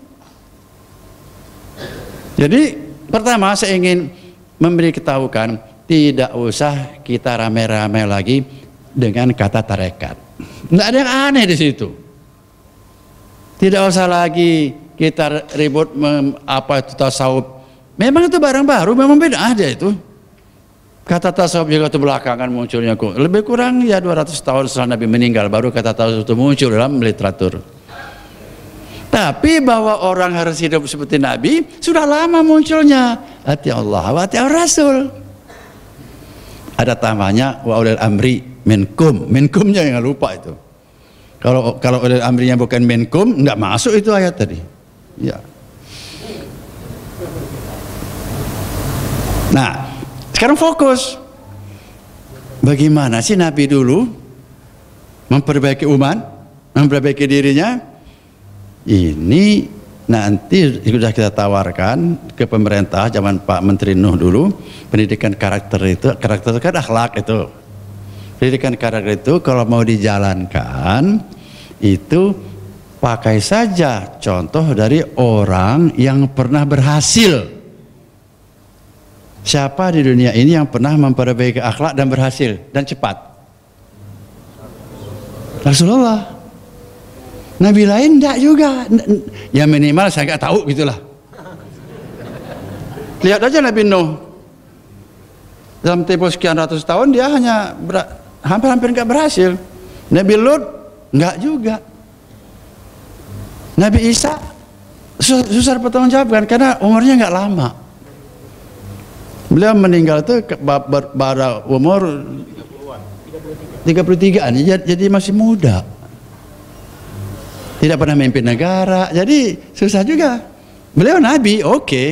Jadi pertama saya ingin memberitahukan, tidak usah kita rame-rame lagi dengan kata tarekat. Nggak ada yang aneh di situ. Tidak usah lagi kita ribut apa itu tasawuf. Memang itu barang baru, memang beda aja itu. Kata tasawuf juga itu belakangan munculnya, lebih kurang ya 200 tahun setelah Nabi meninggal baru kata tasawuf itu muncul dalam literatur. Tapi bahwa orang harus hidup seperti Nabi sudah lama munculnya. Hati Allah wa hati Rasul. Ada tamanya wa ulil amri minkum. Minkumnya yang lupa itu. Kalau ulil amrinya bukan minkum, enggak masuk itu ayat tadi. Ya. Nah, sekarang fokus. Bagaimana sih Nabi dulu memperbaiki umat, memperbaiki dirinya? Ini nanti sudah kita tawarkan ke pemerintah zaman Pak Menteri Nuh dulu. Pendidikan karakter itu kan akhlak itu. Pendidikan karakter itu kalau mau dijalankan itu pakai saja contoh dari orang yang pernah berhasil. Siapa di dunia ini yang pernah memperbaiki akhlak dan berhasil dan cepat? Rasulullah. Nabi lain enggak juga. Ya minimal saya enggak tahu gitulah. Lihat aja Nabi Nuh. Dalam tempo sekian ratus tahun dia hanya hampir enggak berhasil. Nabi Lut enggak juga. Nabi Isa susah bertanggungjawabkan karena umurnya enggak lama. Beliau meninggal itu pada umur 33-an, jadi masih muda. Tidak pernah memimpin negara, jadi susah juga. Beliau Nabi, oke.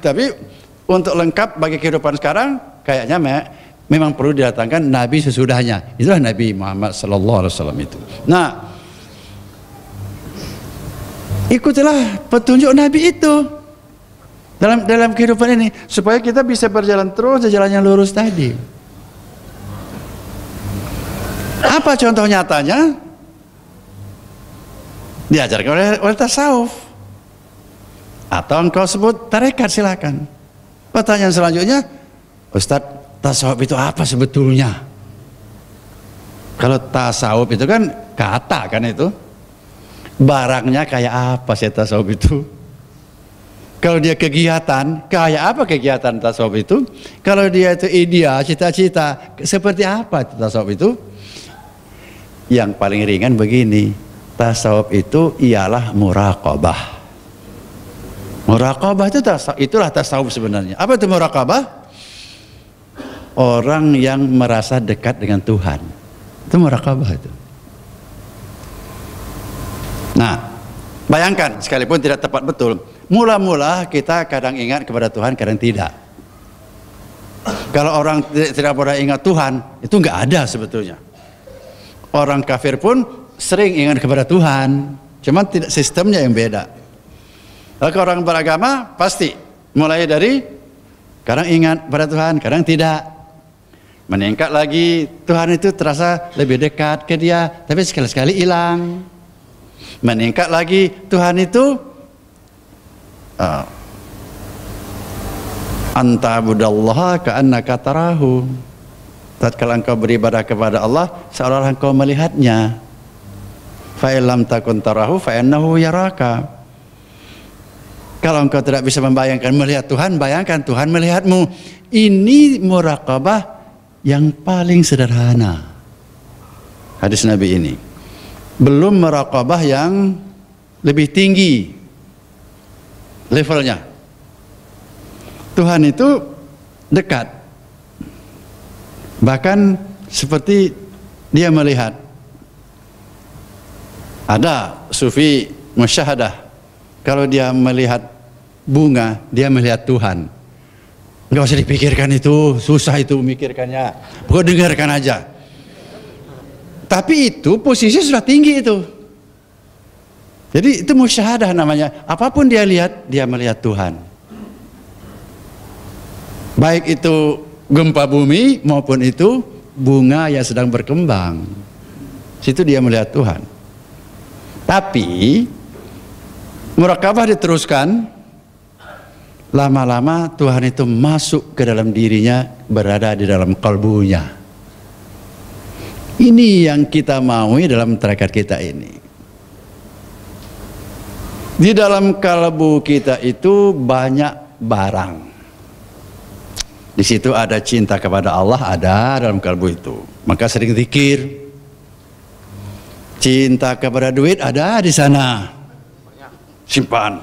Tapi untuk lengkap bagi kehidupan sekarang, kayaknya memang perlu didatangkan Nabi sesudahnya. Itulah Nabi Muhammad SAW itu. Nah, ikutilah petunjuk Nabi itu dalam kehidupan ini supaya kita bisa berjalan terus di jalan yang lurus tadi. Apa contoh nyatanya? Diajarkan oleh tasawuf atau engkau sebut tarekat, silakan. Pertanyaan selanjutnya, Ustadz, tasawuf itu apa sebetulnya? Kalau tasawuf itu kan kata kan itu, barangnya kayak apa sih tasawuf itu? Kalau dia kegiatan, kayak apa kegiatan tasawuf itu? Kalau dia itu ideal, cita-cita, seperti apa tasawuf itu? Yang paling ringan begini, tasawuf itu ialah muraqabah. Muraqabah itu itulah tasawuf sebenarnya. Apa itu muraqabah? Orang yang merasa dekat dengan Tuhan. Itu muraqabah itu. Nah, bayangkan sekalipun tidak tepat betul, mula-mula kita kadang ingat kepada Tuhan, kadang tidak. Kalau orang tidak pernah ingat Tuhan, itu enggak ada sebetulnya. Orang kafir pun sering ingat kepada Tuhan, cuman tidak, sistemnya yang beda. Lalu orang beragama pasti mulai dari kadang ingat pada Tuhan, kadang tidak. Meningkat lagi, Tuhan itu terasa lebih dekat ke dia, tapi sekali-sekali hilang. Meningkat lagi, Tuhan itu anta budallaha ka'annaka tarahu. Tatkala engkau beribadah kepada Allah seolah-olah engkau melihatnya. Fa illam takun tarahu fa innahu yaraka. Kalau engkau tidak bisa membayangkan melihat Tuhan, bayangkan Tuhan melihatmu. Ini muraqabah yang paling sederhana. Hadis Nabi ini. Belum muraqabah yang lebih tinggi levelnya. Tuhan itu dekat. Bahkan seperti dia melihat, ada sufi musyahadah, kalau dia melihat bunga, dia melihat Tuhan. Nggak usah dipikirkan itu, susah itu memikirkannya, pokoknya dengarkan aja. Tapi itu posisi sudah tinggi itu. Jadi itu musyahadah namanya. Apapun dia lihat, dia melihat Tuhan. Baik itu gempa bumi maupun itu bunga yang sedang berkembang. Situ dia melihat Tuhan. Tapi murakabah diteruskan, lama-lama Tuhan itu masuk ke dalam dirinya, berada di dalam kalbunya. Ini yang kita maui dalam tarekat kita ini. Di dalam kalbu kita itu banyak barang. Di situ ada cinta kepada Allah, ada dalam kalbu itu. Maka sering zikir. Cinta kepada duit ada di sana. Simpan.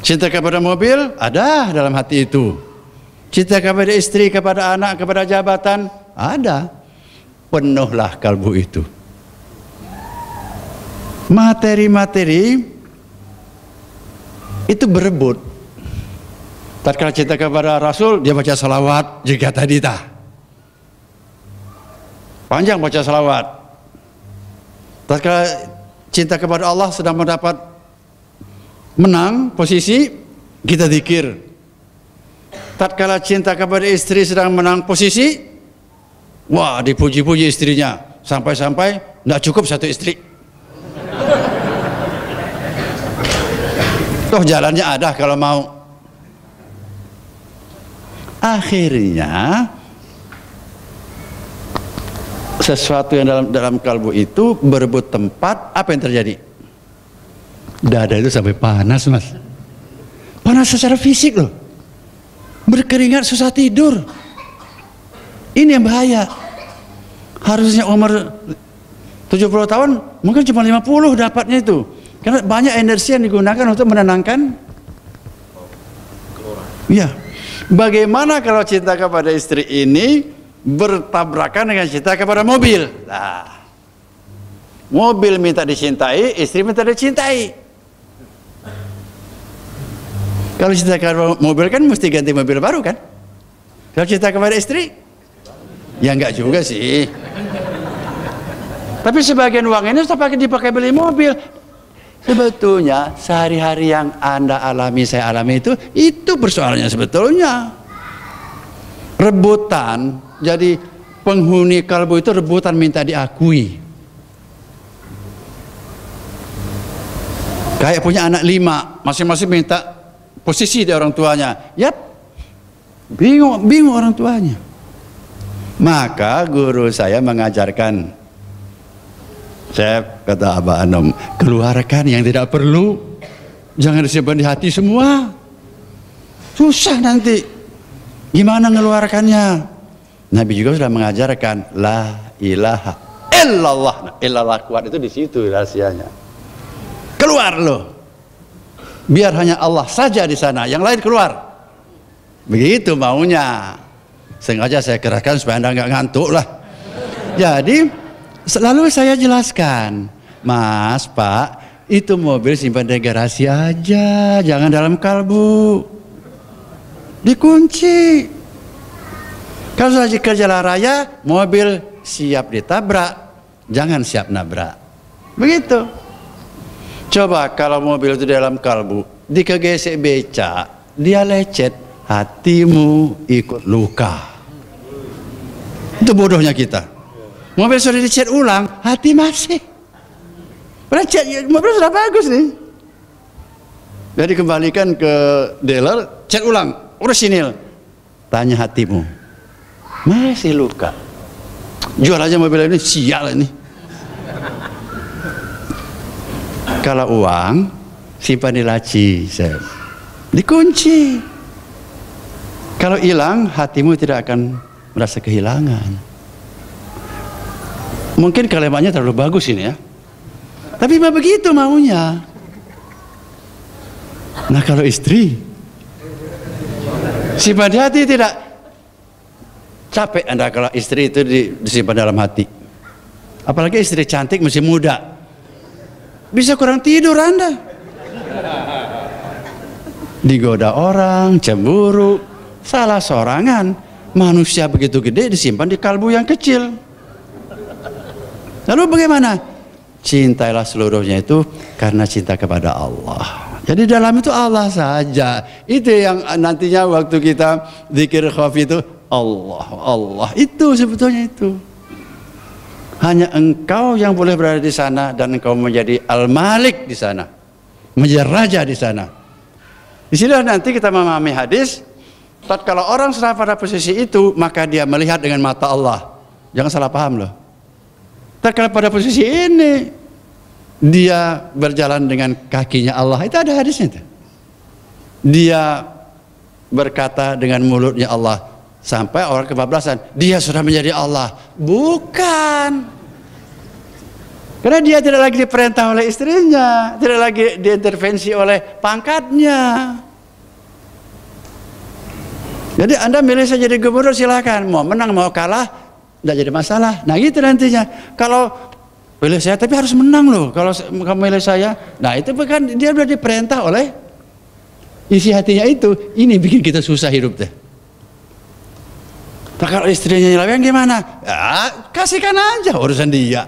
Cinta kepada mobil ada dalam hati itu. Cinta kepada istri, kepada anak, kepada jabatan ada. Penuhlah kalbu itu. Materi-materi itu berebut. Tatkala cinta kepada Rasul, dia baca salawat jika tadi tah. Panjang baca salawat. Tatkala cinta kepada Allah sedang mendapat menang posisi, kita zikir. Tatkala cinta kepada istri sedang menang posisi, wah dipuji-puji istrinya, sampai-sampai tidak cukup satu istri. Toh jalannya ada kalau mau. Akhirnya sesuatu yang dalam kalbu itu berebut tempat, apa yang terjadi? Dada itu sampai panas, Mas. Panas secara fisik loh. Berkeringat, susah tidur. Ini yang bahaya. Harusnya umur 70 tahun, mungkin cuma 50 dapatnya itu. Karena banyak energi yang digunakan untuk menenangkan. Ya. Bagaimana kalau cinta kepada istri ini bertabrakan dengan cinta kepada mobil? Nah, mobil minta dicintai, istri minta dicintai. Kalau cinta kepada mobil kan mesti ganti mobil baru kan? Kalau cinta kepada istri, ya enggak juga sih. Tapi sebagian uang ini sudah dipakai beli mobil. Sebetulnya sehari-hari yang Anda alami, saya alami itu persoalannya sebetulnya. Rebutan, jadi penghuni kalbu itu rebutan minta diakui. Kayak punya anak 5, masing-masing minta posisi di orang tuanya. Yap, bingung orang tuanya. Maka guru saya mengajarkan, saya kata Abah Anom, keluarkan yang tidak perlu, jangan disimpan di hati semua, susah nanti gimana ngeluarkannya. Nabi juga sudah mengajarkan la ilaha illallah. Illallah kuat itu di situ rahasianya. Keluar loh, biar hanya Allah saja di sana, yang lain keluar. Begitu maunya. Sengaja saya kerahkan supaya Anda nggak ngantuk lah. Jadi selalu saya jelaskan, Mas, Pak, itu mobil simpan di garasi aja, jangan dalam kalbu, dikunci. Kalau sudah ke jalan raya, mobil siap ditabrak, jangan siap nabrak. Begitu. Coba kalau mobil itu dalam kalbu, dikegesek beca, dia lecet, hatimu ikut luka. Itu bodohnya kita. Mobil sudah dicat ulang, hati masih. Padahal mobil sudah bagus nih. Jadi kembalikan ke dealer, cat ulang, orisinil. Tanya hatimu, masih luka. Jual aja mobil ini, sial ini. Kalau uang, simpan di laci, dikunci. Kalau hilang, hatimu tidak akan merasa kehilangan. Mungkin kalimatnya terlalu bagus ini ya, tapi begitu maunya. Nah kalau istri simpan di hati tidak, Capek Anda kalau istri itu disimpan dalam hati. Apalagi istri cantik masih muda. Bisa kurang tidur Anda. Digoda orang, cemburu, salah sorangan. Manusia begitu gede disimpan di kalbu yang kecil. Lalu bagaimana? Cintailah seluruhnya itu karena cinta kepada Allah. Jadi dalam itu Allah saja. Itu yang nantinya waktu kita zikir khafi itu Allah, Allah. Itu sebetulnya itu. Hanya engkau yang boleh berada di sana dan engkau menjadi al-malik di sana. Menjadi raja di sana. Di sini nanti kita memahami hadis, kalau orang sudah pada posisi itu, maka dia melihat dengan mata Allah. Jangan salah paham loh. Kalau pada posisi ini, dia berjalan dengan kakinya Allah. Itu ada hadisnya itu. Dia berkata dengan mulutnya Allah. Sampai orang kebablasan, dia sudah menjadi Allah. Bukan. Karena dia tidak lagi diperintah oleh istrinya, tidak lagi diintervensi oleh pangkatnya. Jadi Anda milih saya jadi gubernur silakan, mau menang mau kalah tidak jadi masalah. Nah gitu nantinya. Kalau pilih saya tapi harus menang loh. Kalau kamu milih saya, nah itu bukan, dia sudah diperintah oleh isi hatinya itu. Ini bikin kita susah hidup deh. Nah, kalau istrinya nyeleweng gimana? Ya, kasihkan aja urusan dia.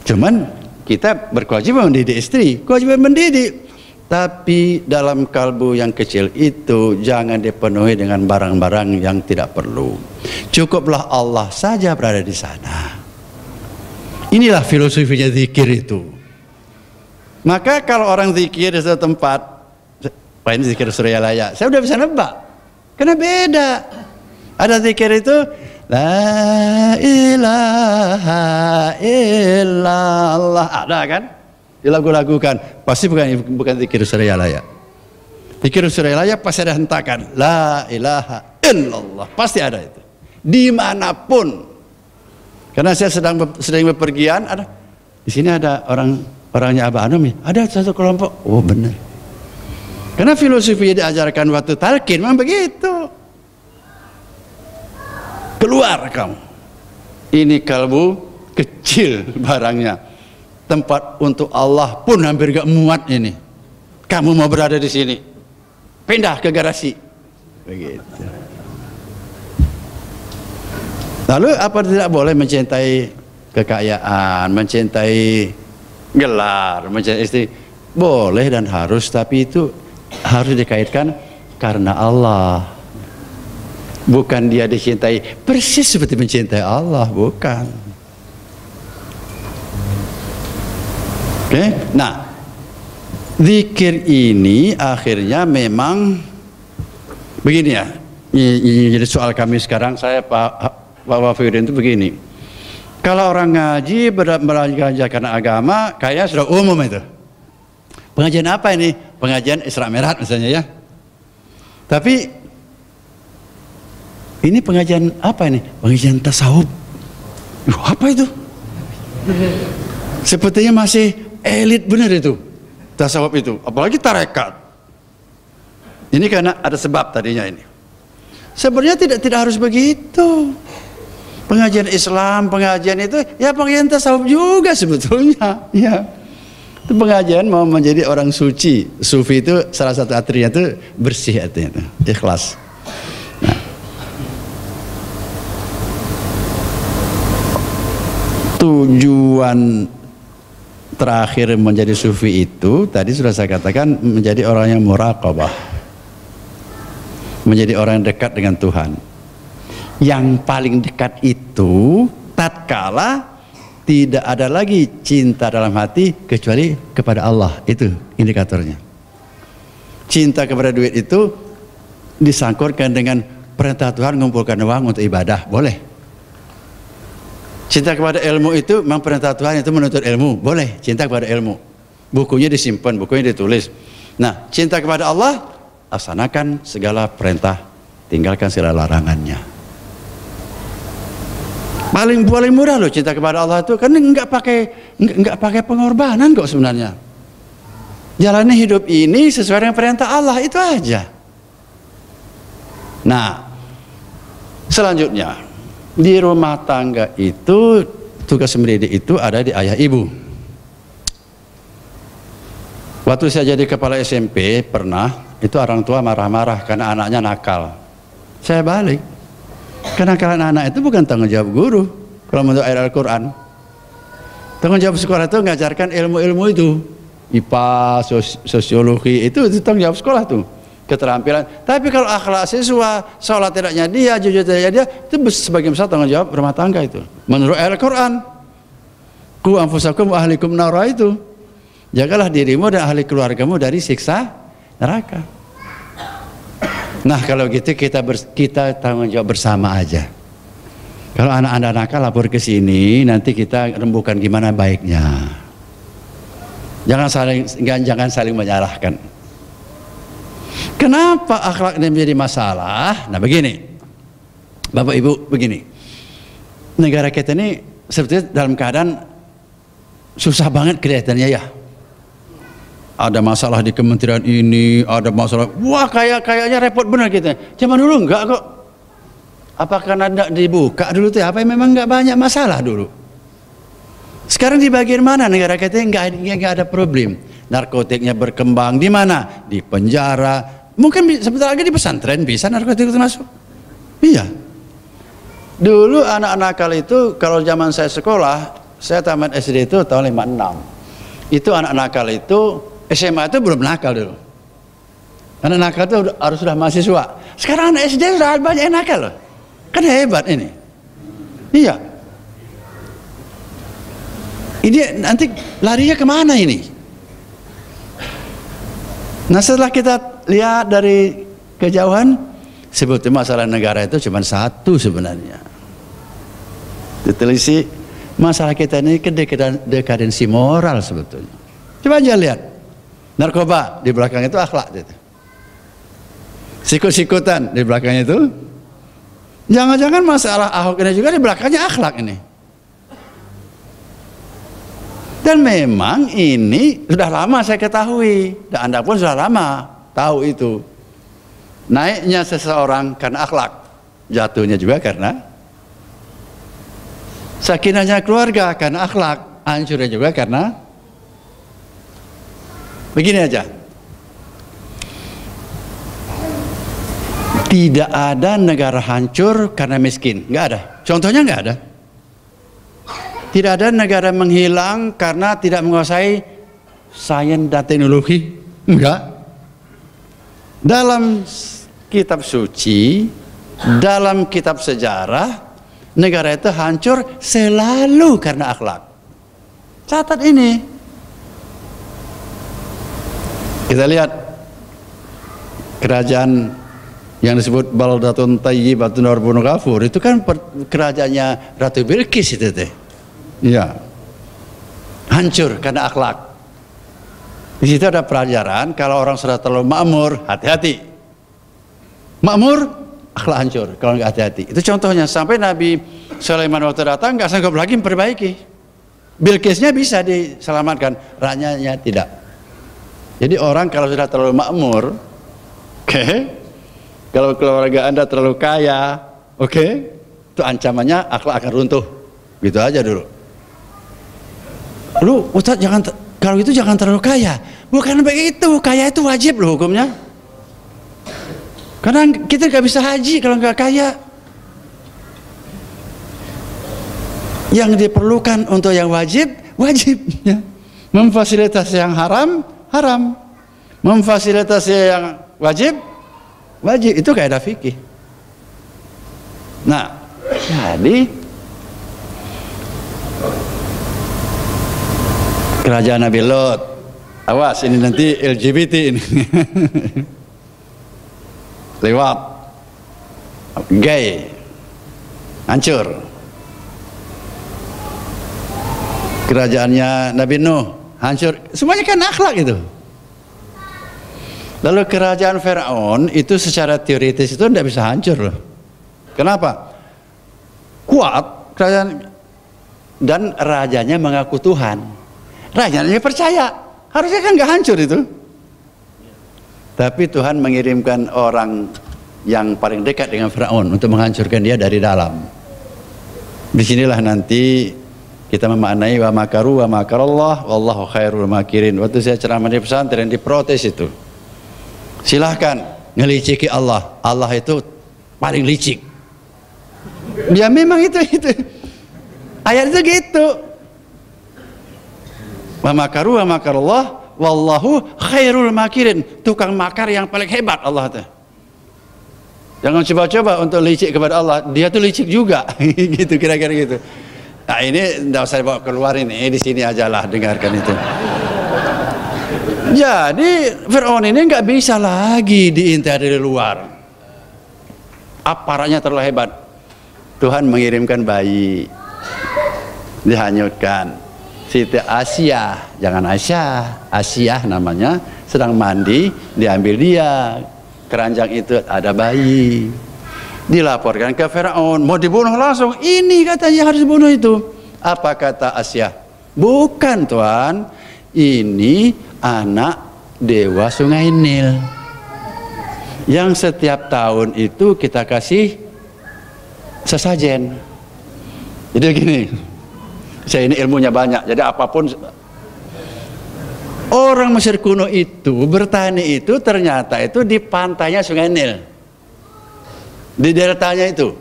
Cuman kita berkewajiban mendidik istri, kewajiban mendidik. Tapi dalam kalbu yang kecil itu jangan dipenuhi dengan barang-barang yang tidak perlu. Cukuplah Allah saja berada di sana. Inilah filosofinya zikir itu. Maka kalau orang zikir di suatu tempat, ini zikir Suryalaya, saya udah bisa nebak. Karena beda. Ada zikir itu la ilaha illallah, ada kan? Dilagu-lagukan. Pasti bukan zikir Suryalaya. Zikir Suryalaya pasti ada hentakan la ilaha illallah, pasti ada itu. Dimanapun. Karena saya sedang bepergian, ada di sini ada orangnya Abah Anum, ada satu kelompok. Oh benar. Karena filosofi yang diajarkan waktu talqin memang begitu. Keluar kamu. Ini kalbu kecil barangnya. Tempat untuk Allah pun hampir gak muat ini. Kamu mau berada di sini. Pindah ke garasi. Begitu. Lalu apa tidak boleh mencintai kekayaan, mencintai gelar, mencintai istri? Boleh dan harus, tapi itu harus dikaitkan karena Allah. Bukan dia dicintai persis seperti mencintai Allah, bukan. Oke, nah zikir ini akhirnya memang begini ya. Jadi soal kami sekarang, saya Pak Wafiuddin itu begini. Kalau orang ngaji belajar agama, kayaknya sudah umum itu. Pengajian apa ini? Pengajian Isra Mi'raj misalnya ya. Tapi ini pengajian apa ini? Pengajian tasawuf. Apa itu? Sepertinya masih elit benar itu. Tasawuf itu. Apalagi tarekat. Ini karena ada sebab tadinya ini. Sebenarnya tidak harus begitu. Pengajian Islam, pengajian itu, ya pengajian tasawuf juga sebetulnya. Ya. Itu pengajian mau menjadi orang suci. Sufi itu salah satu atrinya itu bersih artinya itu. Ikhlas. Tujuan terakhir menjadi sufi itu tadi sudah saya katakan, menjadi orang yang muraqabah, menjadi orang yang dekat dengan Tuhan. Yang paling dekat itu tatkala tidak ada lagi cinta dalam hati kecuali kepada Allah. Itu indikatornya. Cinta kepada duit itu disangkutkan dengan perintah Tuhan mengumpulkan uang untuk ibadah, boleh. Cinta kepada ilmu itu memang perintah Tuhan itu menuntut ilmu, boleh. Cinta kepada ilmu, bukunya disimpan, bukunya ditulis. Nah, cinta kepada Allah, laksanakan segala perintah, tinggalkan segala larangannya. Paling murah loh cinta kepada Allah itu, karena nggak pakai pengorbanan kok sebenarnya. Jalani hidup ini sesuai dengan perintah Allah, itu aja. Nah, Selanjutnya, di rumah tangga itu tugas mendidik itu ada di ayah ibu. Waktu saya jadi kepala SMP pernah, itu orang tua marah-marah karena anaknya nakal. Saya balik, kenakalan anak itu bukan tanggung jawab guru kalau menurut ayat Al-Quran. Tanggung jawab sekolah itu mengajarkan ilmu-ilmu itu, IPA, sosiologi, itu tanggung jawab sekolah tuh, keterampilan. Tapi kalau akhlak siswa, sholat tidaknya dia, jujur tidaknya dia, itu sebagian besar tanggung jawab rumah tangga itu. Menurut ayat Al-Quran, ku anfusakum wa ahlikum nara itu, jagalah dirimu dan ahli keluargamu dari siksa neraka. Nah kalau gitu kita tanggung jawab bersama aja. Kalau anak-anak nakal lapor ke sini, nanti kita rembukan gimana baiknya. Jangan saling menyalahkan. Kenapa akhlak ini menjadi masalah? Nah begini, Bapak Ibu, begini. Negara kita ini sebetulnya dalam keadaan susah banget kelihatannya ya. Ada masalah di kementerian ini, ada masalah, wah kayaknya repot benar kita. Zaman dulu enggak kok. Apa karena tidak dibuka dulu tuh? Apa memang enggak banyak masalah dulu? Sekarang di bagian mana negara kita enggak ada problem? Narkotiknya berkembang di mana? Di penjara. Mungkin sebentar lagi di pesantren bisa narkotik itu masuk. Iya. Dulu anak nakal itu kalau zaman saya sekolah, saya tamat SD itu tahun 56. Itu anak nakal itu SMA itu belum nakal dulu. Anak nakal itu harus sudah mahasiswa. Sekarang anak SD sudah banyak yang nakal loh. Kan hebat ini. Iya. Ini nanti larinya kemana ini? Nah setelah kita lihat dari kejauhan, sebetulnya masalah negara itu cuma satu sebenarnya. Ditelisik, masalah kita ini dekadensi moral sebetulnya. Coba aja lihat. Narkoba di belakang itu akhlak gitu. Sikut-sikutan di belakang itu. Jangan-jangan masalah Ahok ini juga di belakangnya akhlak ini. Dan memang ini sudah lama saya ketahui, dan Anda pun sudah lama tahu itu. Naiknya seseorang karena akhlak, jatuhnya juga karena sakinahnya keluarga karena akhlak, hancurnya juga karena. Begini aja, tidak ada negara hancur karena miskin, nggak ada. Contohnya nggak ada. Tidak ada negara menghilang karena tidak menguasai sains dan teknologi, enggak. Dalam kitab suci, dalam kitab sejarah, negara itu hancur selalu karena akhlak. Catat ini. Kita lihat kerajaan yang disebut Baldatun Thayyibatun Warbun Ghafur, itu kan kerajaannya Ratu Bilqis itu teh. Ya. Hancur karena akhlak. Di situ ada pelajaran kalau orang sudah terlalu makmur, hati-hati. Makmur, akhlak hancur kalau nggak hati-hati. Itu contohnya, sampai Nabi Sulaiman waktu datang nggak sanggup lagi memperbaiki. Bilqisnya bisa diselamatkan, rakyatnya tidak. Jadi orang kalau sudah terlalu makmur, kalau keluarga Anda terlalu kaya, itu ancamannya akhlak akan runtuh. Gitu aja dulu. Lu Ustaz kalau itu jangan terlalu kaya. Bukan begitu, kaya itu wajib loh hukumnya. Karena kita nggak bisa haji kalau nggak kaya. Yang diperlukan untuk yang wajib, ya. Memfasilitasi yang haram, haram. Memfasilitasi yang wajib, wajib. Itu kaidah fikih. Nah, jadi kerajaan Nabi Lot, awas ini nanti LGBT ini. Lewat gay, hancur. Kerajaannya Nabi Nuh hancur. Semuanya kan akhlak itu. Lalu kerajaan Firaun itu secara teoritis itu tidak bisa hancur loh. Kenapa? Kuat kerajaan dan rajanya mengaku Tuhan. Rajanya percaya. Harusnya kan nggak hancur itu. Tapi Tuhan mengirimkan orang yang paling dekat dengan Firaun untuk menghancurkan dia dari dalam. Disinilah nanti kita memaknai wa makaru wa makarallah wallahu khairul makirin. Waktu saya ceramah di pesantren diprotes itu, silahkan ngeliciki Allah, Allah itu paling licik. Ya memang itu ayat itu gitu. Wa makaru wa makarallah wallahu khairul makirin. Tukang makar yang paling hebat Allah tuh. Jangan coba-coba untuk licik kepada Allah, dia tuh licik juga. Gitu kira-kira gitu. Nah ini tidak usah bawa keluar, ini di sini ajalah dengarkan itu. Jadi Fir'aun ini nggak bisa lagi diintai dari luar. Aparatnya terlalu hebat. Tuhan mengirimkan bayi, dihanyutkan. Siti Asia, jangan Aisyah, Asia namanya, sedang mandi, diambil dia. Keranjang itu ada bayi, dilaporkan ke Firaun, mau dibunuh langsung. Ini katanya harus dibunuh itu. Apa kata Asia? Bukan Tuan, ini anak dewa Sungai Nil yang setiap tahun itu kita kasih sesajen. Jadi gini, saya ini ilmunya banyak, jadi apapun. Orang Mesir kuno itu bertani itu ternyata itu di pantainya Sungai Nil, di deltanya itu.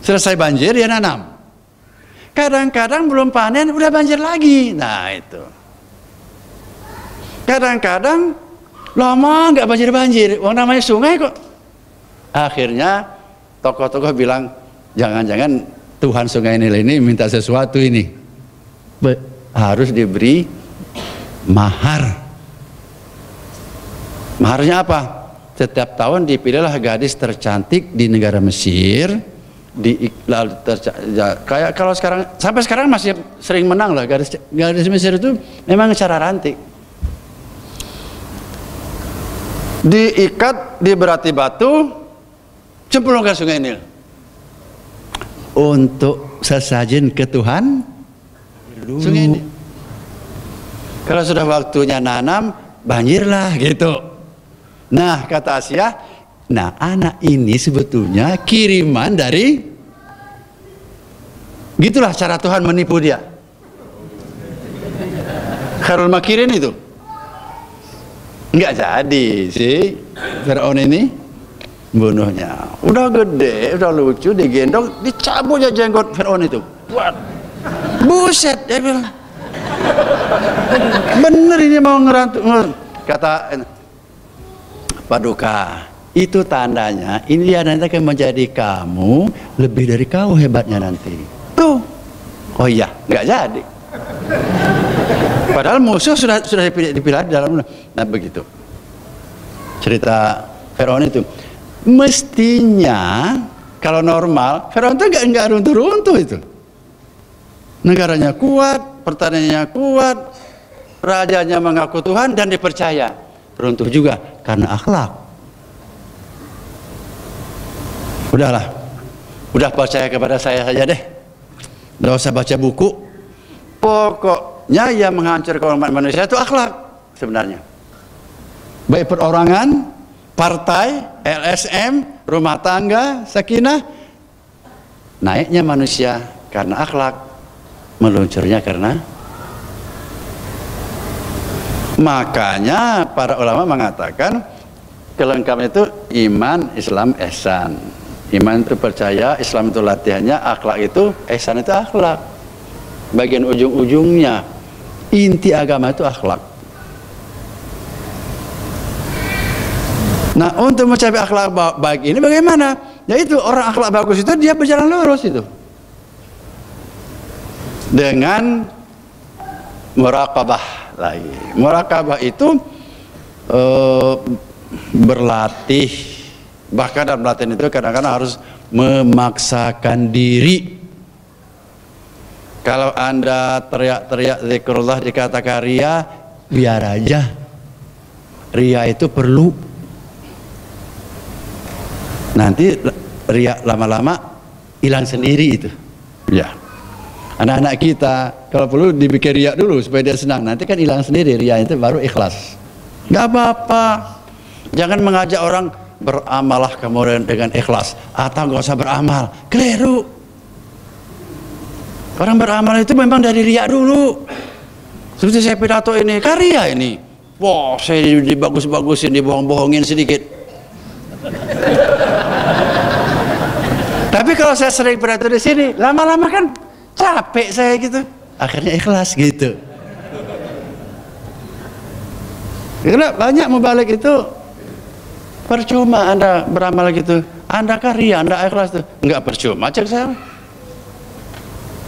Selesai banjir dia nanam. Kadang-kadang belum panen udah banjir lagi. Nah itu. Kadang-kadang lama nggak banjir-banjir. Wong namanya sungai kok. Akhirnya tokoh-tokoh bilang, jangan-jangan Tuhan Sungai Nil ini minta sesuatu ini. Harus diberi mahar. Maharnya apa? Setiap tahun dipilihlah gadis tercantik di negara Mesir, kayak kalau sekarang, sampai sekarang masih sering menang lah gadis Mesir itu, memang cara rantik. Diikat, diberati batu, cemplungkan Sungai Nil untuk sesajen ke Tuhan Sungai Nil. Kalau sudah waktunya nanam, banjirlah gitu. Nah kata Asia, nah anak ini sebetulnya kiriman dari, gitulah cara Tuhan menipu dia. Khairul makirin itu nggak jadi sih Fir'aun ini bunuhnya. Udah gede, udah lucu, digendong, dicabut aja jenggot Fir'aun itu. Buat buset, dia bilang, bener ini mau ngerantu. Kata Paduka, itu tandanya ini dia nanti akan menjadi kamu lebih dari kau hebatnya nanti. Tuh, oh iya, nggak jadi. Padahal musuh sudah dipilih di dalam. Nah begitu cerita Firaun itu. Mestinya kalau normal Firaun itu nggak runtuh-runtuh itu. Negaranya kuat, pertaniannya kuat, rajanya mengaku Tuhan dan dipercaya. Runtuh juga karena akhlak. Udahlah, udah percaya kepada saya saja deh, nggak usah baca buku. Pokoknya yang menghancurkan umat manusia itu akhlak sebenarnya. Baik perorangan, partai, LSM, rumah tangga, sakinah. Naiknya manusia karena akhlak, meluncurnya karena. Makanya para ulama mengatakan kelengkapan itu iman, Islam, ihsan. Iman itu percaya, Islam itu latihannya, akhlak itu, ihsan itu akhlak. Bagian ujung-ujungnya, inti agama itu akhlak. Nah untuk mencapai akhlak baik ini bagaimana? Yaitu orang akhlak bagus itu dia berjalan lurus itu dengan muraqabah lagi. Muraqabah itu berlatih, bahkan dalam latihan itu kadang-kadang harus memaksakan diri. Kalau Anda teriak-teriak zikrullah dikatakan ria, biar aja. Ria itu perlu. Nanti ria lama-lama hilang sendiri itu. Ya. Anak-anak kita kalau perlu dibikin riak dulu supaya dia senang, nanti kan hilang sendiri riak itu, baru ikhlas. Gak apa-apa. Jangan mengajak orang beramalah kemudian dengan ikhlas, atau nggak usah beramal. Keliru. Orang beramal itu memang dari riya dulu. Seperti saya pidato ini, karya ini. Wah, saya dibagus-bagusin, dibohong-bohongin sedikit. Tapi kalau saya sering pidato di sini, lama-lama kan capek saya gitu. Akhirnya ikhlas gitu. Karena banyak mubalik itu percuma Anda beramal gitu. Anda karya, Anda ikhlas tuh. Enggak percuma, cek saya.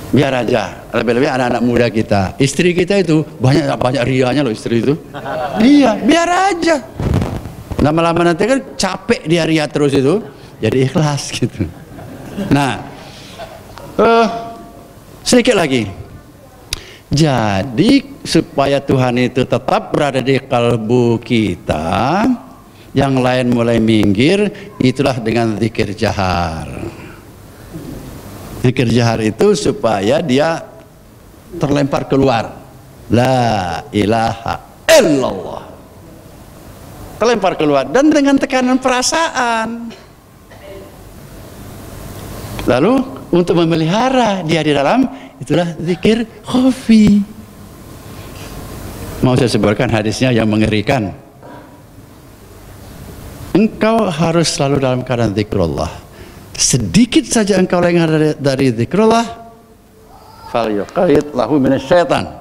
Biar aja, lebih-lebih anak-anak muda kita, istri kita itu banyak rianya loh istri itu. Iya, biar aja. Lama-lama nanti kan capek dia ria terus itu, jadi ikhlas gitu. Nah, sedikit lagi. Jadi supaya Tuhan itu tetap berada di kalbu kita, yang lain mulai minggir, itulah dengan zikir jahar. Zikir jahar itu supaya dia terlempar keluar. La ilaha illallah. Terlempar keluar dan dengan tekanan perasaan. Lalu untuk memelihara dia di dalam, itulah zikir khafi. Mau saya sebutkan hadisnya yang mengerikan. Engkau harus selalu dalam keadaan zikrullah. Sedikit saja engkau lengah dari zikrullah, falyuqayyid lahu minasyaitan.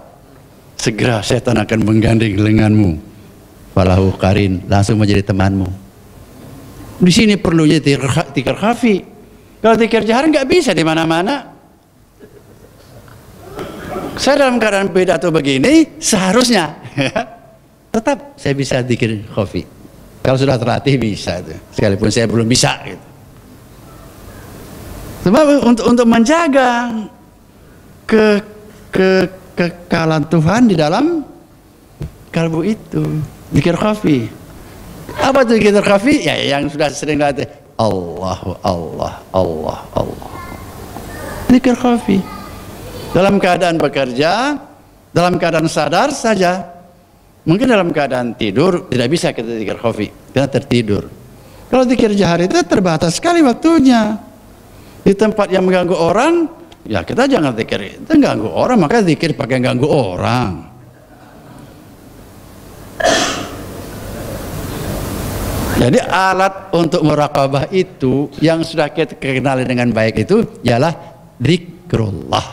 Segera setan akan menggandeng lenganmu. Falahu qarin, langsung menjadi temanmu. Di sini perlunya zikir khafi. Kalau zikir jahar nggak bisa di mana-mana. Saya dalam keadaan pidato begini seharusnya tetap saya bisa zikir khafi. Kalau sudah terlatih bisa itu. Sekalipun saya belum bisa gitu. Sebab untuk menjaga kekekalan Tuhan di dalam kalbu itu, zikir khafi. Apa itu zikir khafi? Ya yang sudah sering latih, Allah, Allah, Allah, Allah. Zikir khafi. Dalam keadaan bekerja, dalam keadaan sadar saja. Mungkin dalam keadaan tidur tidak bisa kita zikir khafi, karena tertidur. Kalau zikir jahar itu terbatas sekali waktunya. Di tempat yang mengganggu orang, ya kita jangan zikir itu ganggu orang, maka zikir pakai ganggu orang. Jadi alat untuk muraqabah itu yang sudah kita kenali dengan baik itu ialah zikrullah.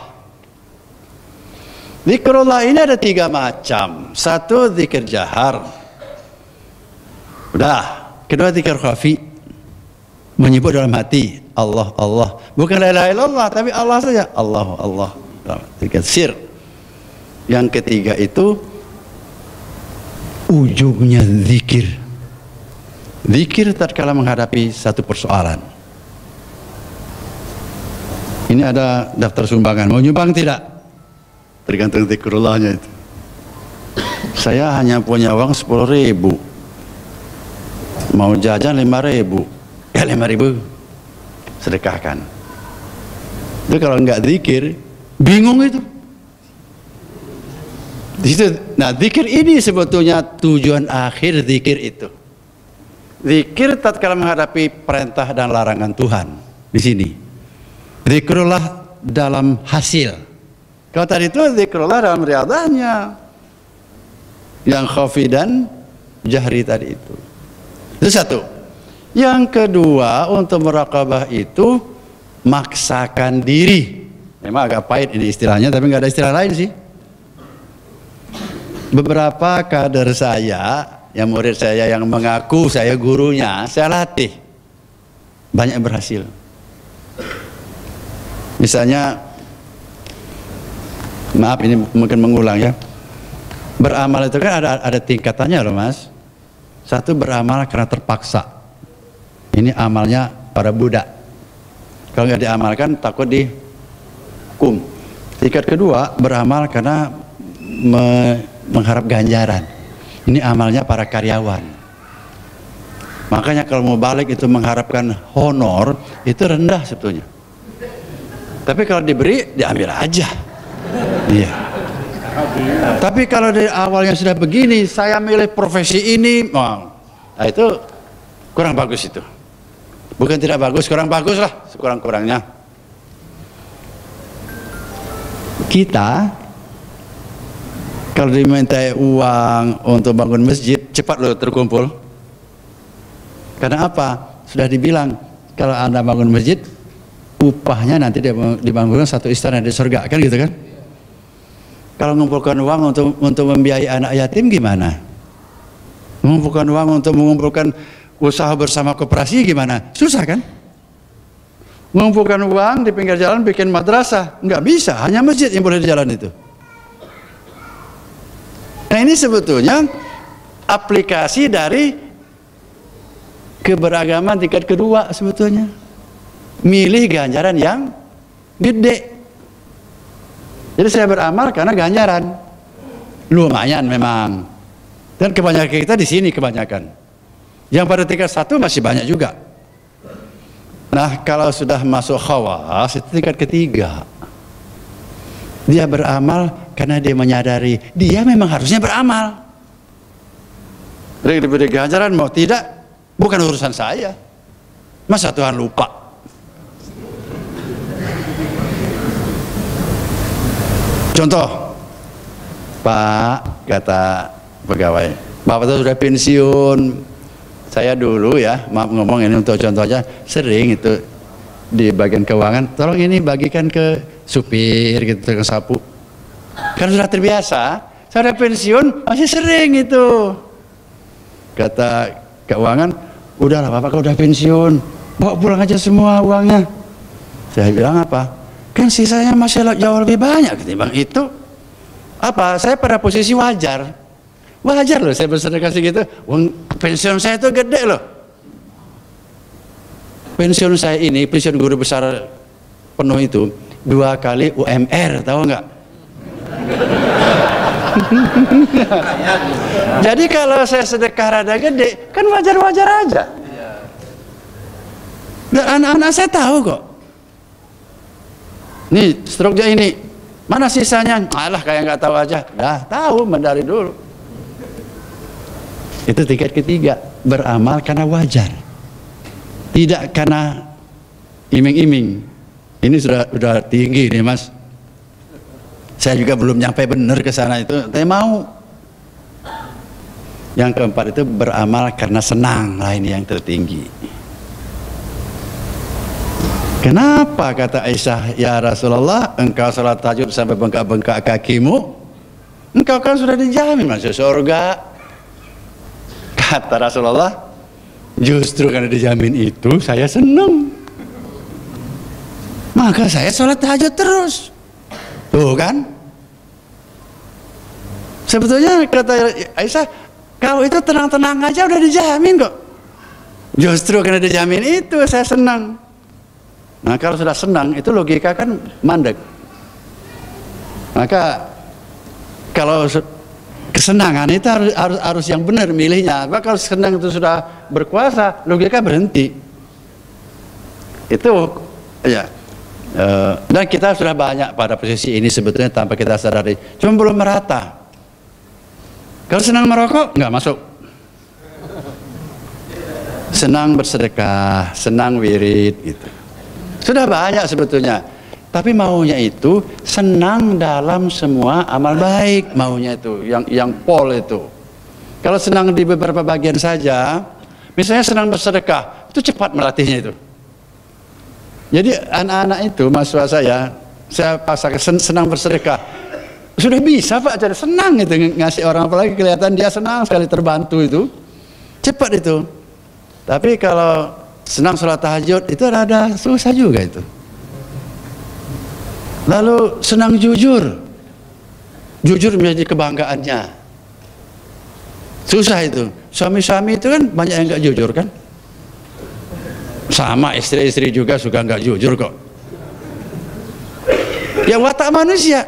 Zikrullah ini ada 3 macam. Satu zikir jahar, udah. Kedua zikir khafi, menyebut dalam hati Allah, Allah, bukan la ilaha illallah tapi Allah saja, Allah, Allah. Zikir sir. Yang ketiga itu ujungnya zikir. Zikir tatkala menghadapi satu persoalan. Ini ada daftar sumbangan, mau nyumbang tidak? Tergantung zikrullahnya itu. Saya hanya punya uang 10.000, mau jajan 5.000, ya 5.000 sedekahkan. Itu kalau nggak zikir, bingung itu. Di situ, nah zikir ini sebetulnya tujuan akhir zikir itu. Zikir tatkala menghadapi perintah dan larangan Tuhan di sini. Zikrullah dalam hasil. Kalau tadi itu zikrullah dalam riyadahnya, yang khafi dan jahri tadi itu. Itu satu. Yang kedua, untuk muraqabah itu maksakan diri. Memang agak pahit ini istilahnya, tapi nggak ada istilah lain sih. Beberapa kader saya, yang murid saya yang mengaku saya gurunya, saya latih, banyak berhasil. Misalnya, maaf ini mungkin mengulang ya, beramal itu kan ada tingkatannya loh mas. Satu, beramal karena terpaksa. Ini amalnya para budak. Kalau nggak diamalkan takut dihukum. Tingkat kedua, beramal karena mengharap ganjaran. Ini amalnya para karyawan. Makanya kalau mau balik itu mengharapkan honor, itu rendah sebetulnya. Tapi kalau diberi, diambil aja. Iya. Tapi kalau dari awalnya sudah begini, saya milih profesi ini, nah itu kurang bagus itu. Bukan tidak bagus, kurang bagus lah sekurang-kurangnya. Kita kalau diminta uang untuk bangun masjid, cepat loh terkumpul. Karena apa? Sudah dibilang kalau Anda bangun masjid, upahnya nanti dibangunkan satu istana di surga, kan gitu kan? Kalau mengumpulkan uang untuk membiayai anak yatim gimana? Mengumpulkan uang untuk mengumpulkan usaha bersama koperasi gimana? Susah kan? Mengumpulkan uang di pinggir jalan bikin madrasah, nggak bisa, hanya masjid yang boleh di jalan itu. Nah ini sebetulnya aplikasi dari keberagaman tingkat kedua sebetulnya. Milih ganjaran yang gede. Jadi saya beramal karena ganjaran. Lumayan memang. Dan kebanyakan kita di sini kebanyakan. Yang pada tingkat 1 masih banyak juga. Nah kalau sudah masuk khawas itu tingkat ketiga. Dia beramal karena dia menyadari dia memang harusnya beramal. Diberi ganjaran mau tidak bukan urusan saya. Masa Tuhan lupa? Contoh, Pak, kata pegawai, Bapak itu sudah pensiun. Saya dulu ya, maaf ngomong ini untuk contohnya, sering itu di bagian keuangan, tolong ini bagikan ke supir gitu, ke sapu. Kan sudah terbiasa, saya sudah pensiun masih sering itu. Kata keuangan, udahlah Bapak kalau udah pensiun, bawa pulang aja semua uangnya. Saya bilang apa? Kan sisanya masih jauh lebih banyak ketimbang itu. Apa? Saya pada posisi wajar. Wajar loh saya bersedekah segitu. Uang pensiun saya itu gede loh. Pensiun saya ini, pensiun guru besar penuh itu 2 kali UMR, tahu nggak? Jadi kalau saya sedekah rada gede, kan wajar-wajar aja. Dan anak-anak saya tahu kok. Nih struknya ini, mana sisanya? Alah kayak nggak tahu aja. Dah tahu dari dulu. Itu tingkat ketiga, beramal karena wajar, tidak karena iming-iming. Ini sudah tinggi nih Mas. Saya juga belum nyampe benar ke sana itu, tapi mau. Yang keempat itu beramal karena senang, lah ini yang tertinggi. Kenapa kata Aisyah, ya Rasulullah, engkau salat tahajud sampai bengkak-bengkak kakimu, engkau kan sudah dijamin masuk surga. Kata Rasulullah, justru karena dijamin itu saya senang, maka saya salat tahajud terus. Tuh kan? Sebetulnya kata Aisyah, kau itu tenang-tenang aja udah dijamin kok. Justru karena dijamin itu saya senang. Nah kalau sudah senang itu logika kan mandek. Maka kalau kesenangan itu harus yang benar milihnya. Maka kalau senang itu sudah berkuasa, logika berhenti. Itu ya. Dan kita sudah banyak pada posisi ini sebetulnya tanpa kita sadari. Cuma belum merata. Kalau senang merokok nggak masuk. Senang bersedekah, senang wirid gitu. Sudah banyak sebetulnya, tapi maunya itu senang dalam semua amal baik, maunya itu yang pol itu. Kalau senang di beberapa bagian saja, misalnya senang bersedekah, itu cepat melatihnya itu. Jadi anak-anak itu mahasiswa saya paksakan senang bersedekah, sudah bisa Pak, jadi senang itu ngasih orang, apalagi kelihatan dia senang sekali terbantu itu, cepat itu. Tapi kalau senang sholat tahajud itu ada susah juga itu. Lalu senang jujur menjadi kebanggaannya, susah itu. Suami-suami itu kan banyak yang nggak jujur kan, sama istri-istri juga suka nggak jujur kok. Yang watak manusia.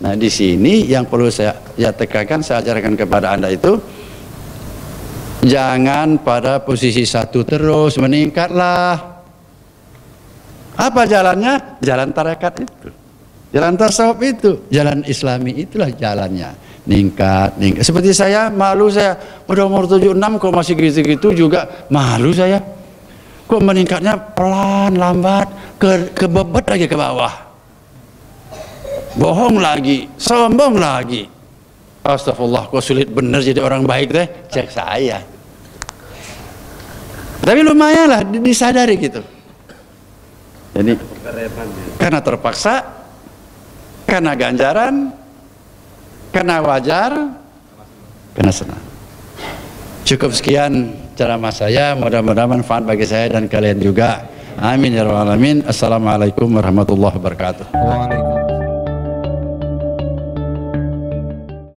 Nah di sini yang perlu saya tekankan, saya ajarkan kepada Anda itu, jangan pada posisi satu terus, meningkatlah. Apa jalannya? Jalan tarekat itu, jalan tasawuf itu, jalan islami itulah jalannya. ningkat. Seperti saya, malu saya udah umur 76 kok masih gitu-gitu juga, malu saya. Kok meningkatnya pelan, lambat, kebebet lagi ke bawah. Bohong lagi, sombong lagi. Astagfirullah, kok sulit bener jadi orang baik teh, cek saya. Tapi lumayan lah disadari gitu. Jadi karena terpaksa, karena ganjaran, karena wajar, karena senang. Cukup sekian ceramah saya, mudah-mudahan manfaat bagi saya dan kalian juga. Amin ya rabbal alamin. Assalamualaikum warahmatullahi wabarakatuh.